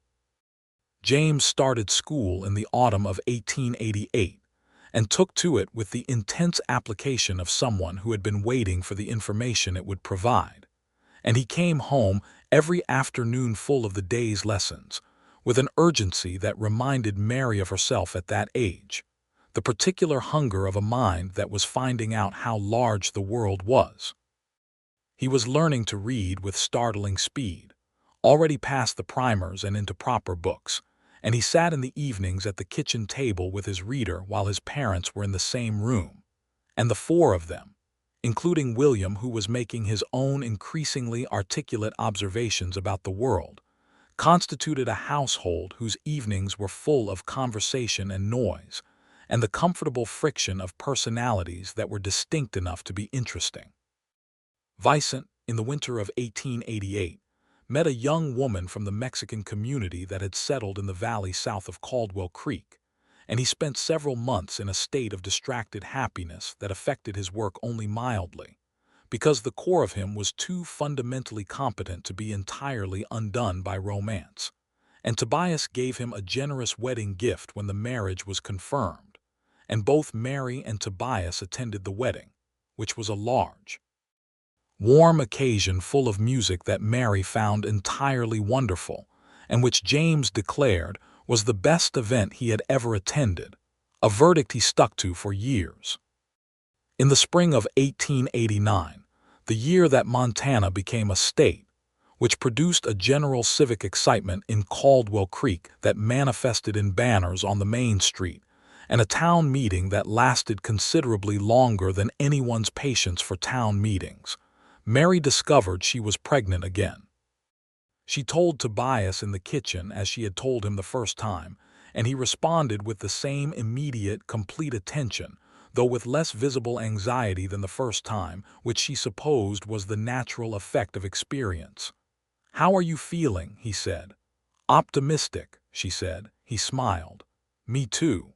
James started school in the autumn of 1888 and took to it with the intense application of someone who had been waiting for the information it would provide. And he came home every afternoon full of the day's lessons, with an urgency that reminded Mary of herself at that age, the particular hunger of a mind that was finding out how large the world was. He was learning to read with startling speed, already past the primers and into proper books, and he sat in the evenings at the kitchen table with his reader while his parents were in the same room, and the four of them, including William, who was making his own increasingly articulate observations about the world, constituted a household whose evenings were full of conversation and noise, and the comfortable friction of personalities that were distinct enough to be interesting. Vicent, in the winter of 1888, met a young woman from the Mexican community that had settled in the valley south of Caldwell Creek, and he spent several months in a state of distracted happiness that affected his work only mildly, because the core of him was too fundamentally competent to be entirely undone by romance. And Tobias gave him a generous wedding gift when the marriage was confirmed, and both Mary and Tobias attended the wedding, which was a large, warm occasion full of music that Mary found entirely wonderful, and which James declared was the best event he had ever attended, a verdict he stuck to for years. In the spring of 1889, the year that Montana became a state, which produced a general civic excitement in Caldwell Creek that manifested in banners on the main street, and a town meeting that lasted considerably longer than anyone's patience for town meetings, Mary discovered she was pregnant again. She told Tobias in the kitchen as she had told him the first time, and he responded with the same immediate, complete attention, though with less visible anxiety than the first time, which she supposed was the natural effect of experience. "How are you feeling?" he said. "Optimistic," she said. He smiled. "Me too."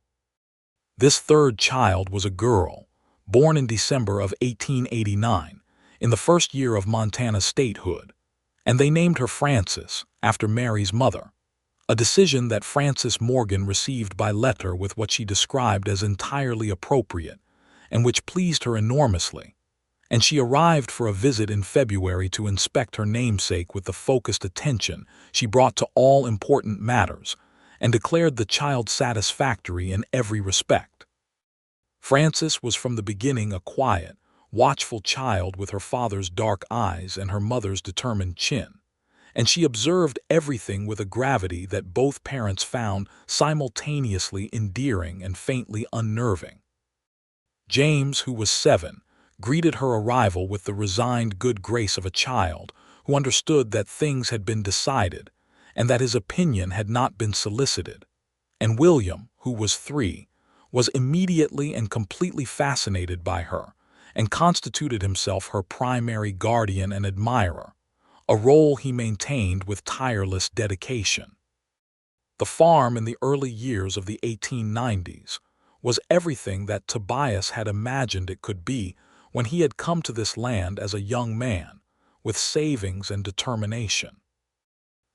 This third child was a girl, born in December of 1889, in the first year of Montana's statehood, and they named her Frances, after Mary's mother, a decision that Frances Morgan received by letter with what she described as entirely appropriate, and which pleased her enormously, and she arrived for a visit in February to inspect her namesake with the focused attention she brought to all important matters, and declared the child satisfactory in every respect. Frances was from the beginning a quiet, watchful child with her father's dark eyes and her mother's determined chin, and she observed everything with a gravity that both parents found simultaneously endearing and faintly unnerving. James, who was 7, greeted her arrival with the resigned good grace of a child who understood that things had been decided and that his opinion had not been solicited, and William, who was 3, was immediately and completely fascinated by her, and constituted himself her primary guardian and admirer, a role he maintained with tireless dedication. The farm in the early years of the 1890s was everything that Tobias had imagined it could be when he had come to this land as a young man, with savings and determination.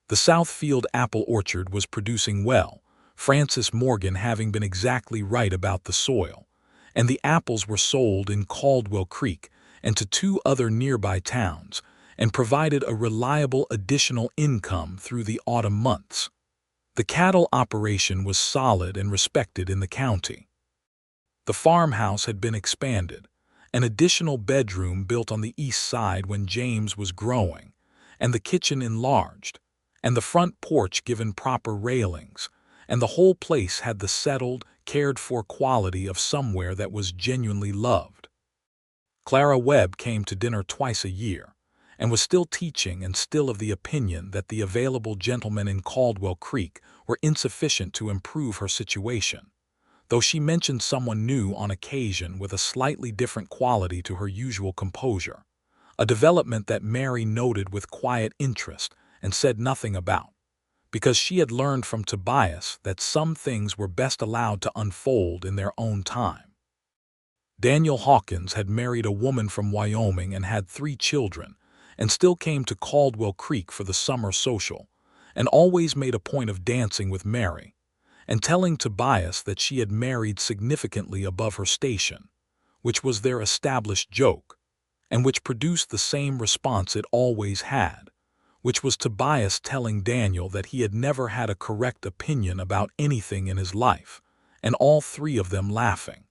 The Southfield apple orchard was producing well, Frances Morgan having been exactly right about the soil, and the apples were sold in Caldwell Creek and to 2 other nearby towns, and provided a reliable additional income through the autumn months. The cattle operation was solid and respected in the county. The farmhouse had been expanded, an additional bedroom built on the east side when James was growing, and the kitchen enlarged, and the front porch given proper railings, and the whole place had the settled, cared-for quality of somewhere that was genuinely loved. Clara Webb came to dinner twice a year, and was still teaching and still of the opinion that the available gentlemen in Caldwell Creek were insufficient to improve her situation, though she mentioned someone new on occasion with a slightly different quality to her usual composure, a development that Mary noted with quiet interest and said nothing about, because she had learned from Tobias that some things were best allowed to unfold in their own time. Daniel Hawkins had married a woman from Wyoming and had 3 children, and still came to Caldwell Creek for the summer social, and always made a point of dancing with Mary, and telling Tobias that she had married significantly above her station, which was their established joke, and which produced the same response it always had, which was Tobias telling Daniel that he had never had a correct opinion about anything in his life, and all 3 of them laughing.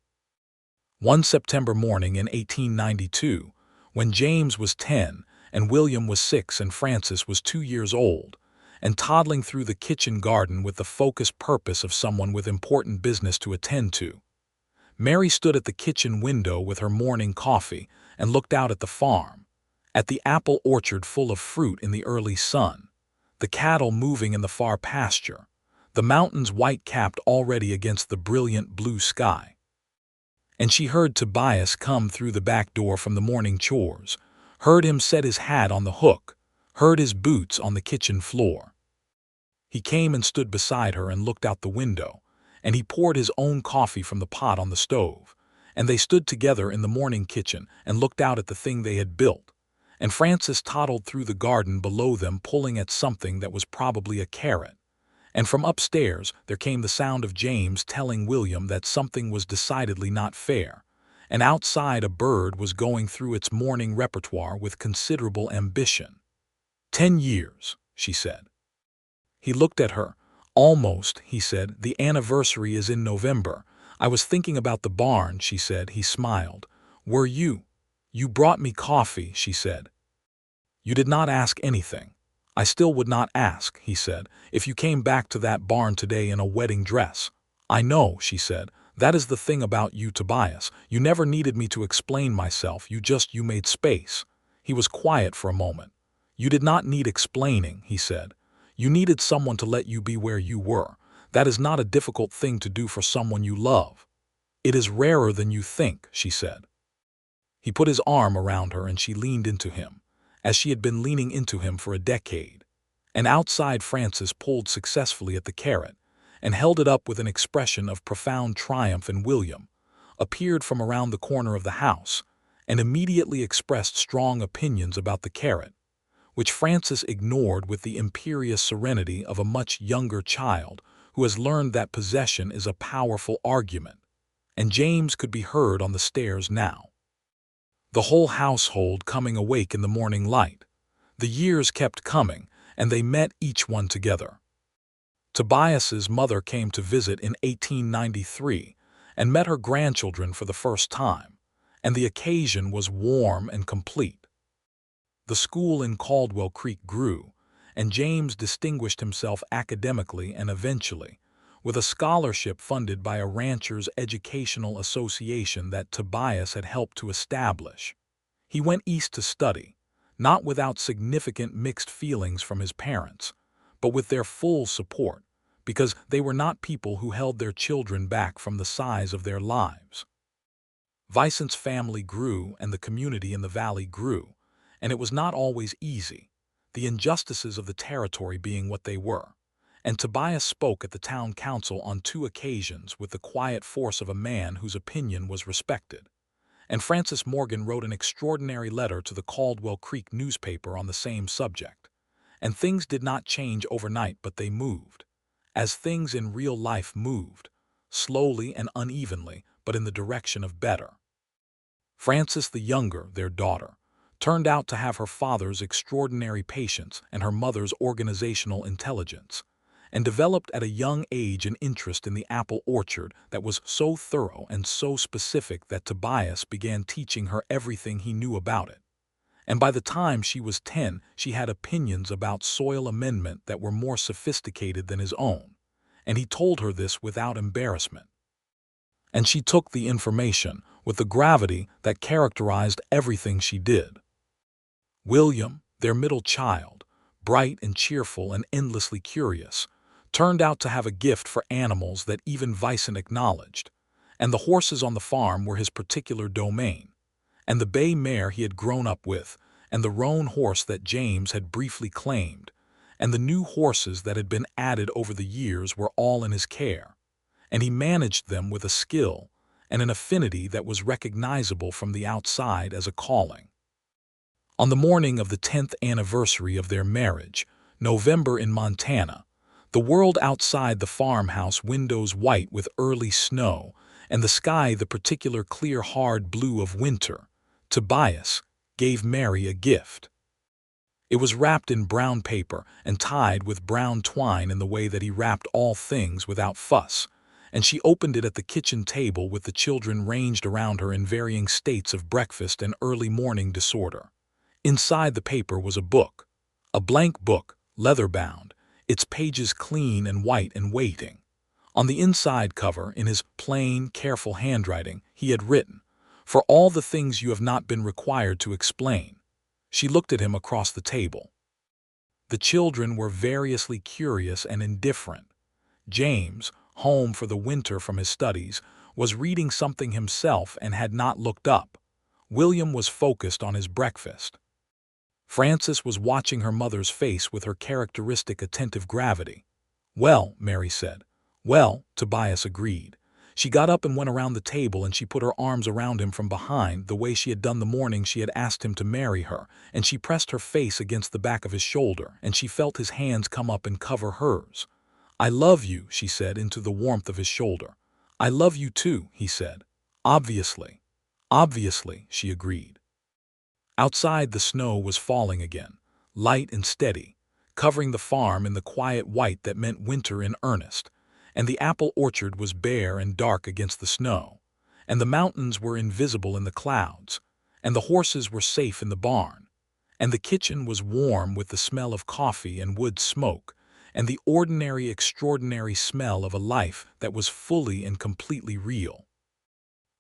One September morning in 1892, when James was 10 and William was 6 and Francis was 2 years old, and toddling through the kitchen garden with the focused purpose of someone with important business to attend to, Mary stood at the kitchen window with her morning coffee and looked out at the farm, at the apple orchard full of fruit in the early sun, the cattle moving in the far pasture, the mountains white-capped already against the brilliant blue sky. And she heard Tobias come through the back door from the morning chores, heard him set his hat on the hook, heard his boots on the kitchen floor. He came and stood beside her and looked out the window, and he poured his own coffee from the pot on the stove, and they stood together in the morning kitchen and looked out at the thing they had built, and Francis toddled through the garden below them pulling at something that was probably a carrot, and from upstairs there came the sound of James telling William that something was decidedly not fair, and outside a bird was going through its morning repertoire with considerable ambition. 10 years, she said. He looked at her. Almost, he said. The anniversary is in November. I was thinking about the barn, she said. He smiled. Were you? You brought me coffee, she said. You did not ask anything. I still would not ask, he said, if you came back to that barn today in a wedding dress. I know, she said. That is the thing about you, Tobias. You never needed me to explain myself. You made space. He was quiet for a moment. You did not need explaining, he said. You needed someone to let you be where you were. That is not a difficult thing to do for someone you love. It is rarer than you think, she said. He put his arm around her and she leaned into him, as she had been leaning into him for a decade. And outside Francis pulled successfully at the carrot, and held it up with an expression of profound triumph, and William appeared from around the corner of the house, and immediately expressed strong opinions about the carrot, which Francis ignored with the imperious serenity of a much younger child who has learned that possession is a powerful argument, and James could be heard on the stairs now. The whole household coming awake in the morning light. The years kept coming, and they met each one together. Tobias's mother came to visit in 1893 and met her grandchildren for the first time, and the occasion was warm and complete. The school in Caldwell Creek grew, and James distinguished himself academically and eventually, with a scholarship funded by a ranchers' educational association that Tobias had helped to establish. He went east to study, not without significant mixed feelings from his parents, but with their full support, because they were not people who held their children back from the size of their lives. Vicent's family grew and the community in the valley grew, and it was not always easy, the injustices of the territory being what they were. And Tobias spoke at the town council on 2 occasions with the quiet force of a man whose opinion was respected. And Francis Morgan wrote an extraordinary letter to the Caldwell Creek newspaper on the same subject. And things did not change overnight, but they moved, as things in real life moved, slowly and unevenly, but in the direction of better. Frances the younger, their daughter, turned out to have her father's extraordinary patience and her mother's organizational intelligence, and developed at a young age an interest in the apple orchard that was so thorough and so specific that Tobias began teaching her everything he knew about it. And by the time she was 10, she had opinions about soil amendment that were more sophisticated than his own, and he told her this without embarrassment. And she took the information with the gravity that characterized everything she did. William, their middle child, bright and cheerful and endlessly curious, turned out to have a gift for animals that even Vicent acknowledged, and the horses on the farm were his particular domain, and the bay mare he had grown up with, and the roan horse that James had briefly claimed, and the new horses that had been added over the years were all in his care, and he managed them with a skill and an affinity that was recognizable from the outside as a calling. On the morning of the 10th anniversary of their marriage, November in Montana, the world outside the farmhouse windows white with early snow and the sky the particular clear hard blue of winter, Tobias gave Mary a gift. It was wrapped in brown paper and tied with brown twine in the way that he wrapped all things without fuss, and she opened it at the kitchen table with the children ranged around her in varying states of breakfast and early morning disorder. Inside the paper was a book, a blank book, leather-bound, its pages clean and white and waiting. On the inside cover, in his plain, careful handwriting, he had written, "For all the things you have not been required to explain." She looked at him across the table. The children were variously curious and indifferent. James, home for the winter from his studies, was reading something himself and had not looked up. William was focused on his breakfast. Frances was watching her mother's face with her characteristic attentive gravity. "Well," Mary said. "Well," Tobias agreed. She got up and went around the table, and she put her arms around him from behind, the way she had done the morning she had asked him to marry her, and she pressed her face against the back of his shoulder, and she felt his hands come up and cover hers. "I love you," she said into the warmth of his shoulder. "I love you too," he said. "Obviously." "Obviously," she agreed. Outside the snow was falling again, light and steady, covering the farm in the quiet white that meant winter in earnest, and the apple orchard was bare and dark against the snow, and the mountains were invisible in the clouds, and the horses were safe in the barn, and the kitchen was warm with the smell of coffee and wood smoke, and the ordinary extraordinary smell of a life that was fully and completely real.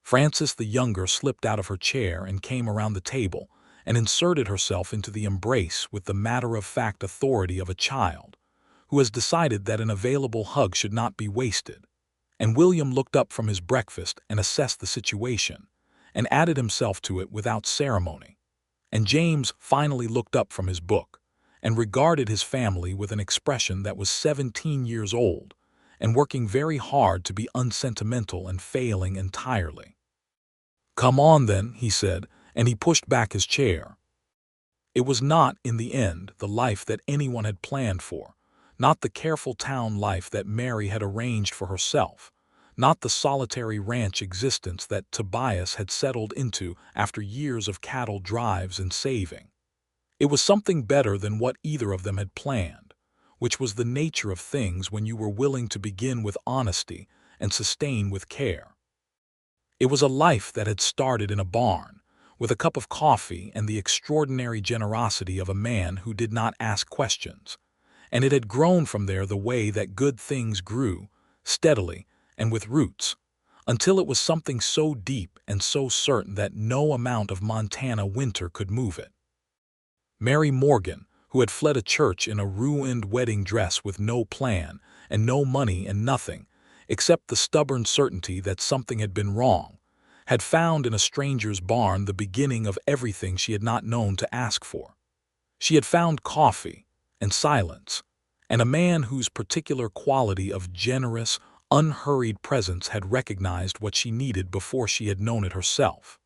Frances the younger slipped out of her chair and came around the table, and inserted herself into the embrace with the matter-of-fact authority of a child who has decided that an available hug should not be wasted. And William looked up from his breakfast and assessed the situation, and added himself to it without ceremony. And James finally looked up from his book, and regarded his family with an expression that was 17 years old, and working very hard to be unsentimental and failing entirely. "Come on, then," he said, and he pushed back his chair. It was not, in the end, the life that anyone had planned for, not the careful town life that Mary had arranged for herself, not the solitary ranch existence that Tobias had settled into after years of cattle drives and saving. It was something better than what either of them had planned, which was the nature of things when you were willing to begin with honesty and sustain with care. It was a life that had started in a barn, with a cup of coffee and the extraordinary generosity of a man who did not ask questions, and it had grown from there the way that good things grew, steadily and with roots, until it was something so deep and so certain that no amount of Montana winter could move it. Mary Morgan, who had fled a church in a ruined wedding dress with no plan and no money and nothing, except the stubborn certainty that something had been wrong, had found in a stranger's barn the beginning of everything she had not known to ask for. She had found coffee and silence, and a man whose particular quality of generous, unhurried presence had recognized what she needed before she had known it herself.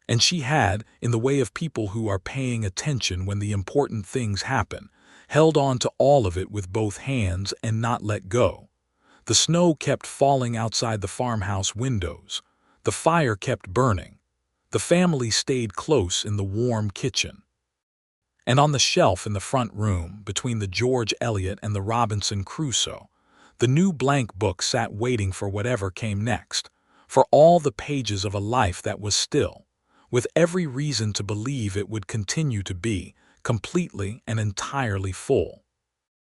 And she had, in the way of people who are paying attention when the important things happen, held on to all of it with both hands and not let go. The snow kept falling outside the farmhouse windows. The fire kept burning. The family stayed close in the warm kitchen. And on the shelf in the front room, between the George Eliot and the Robinson Crusoe, the new blank book sat waiting for whatever came next, for all the pages of a life that was still, with every reason to believe it would continue to be, completely and entirely full.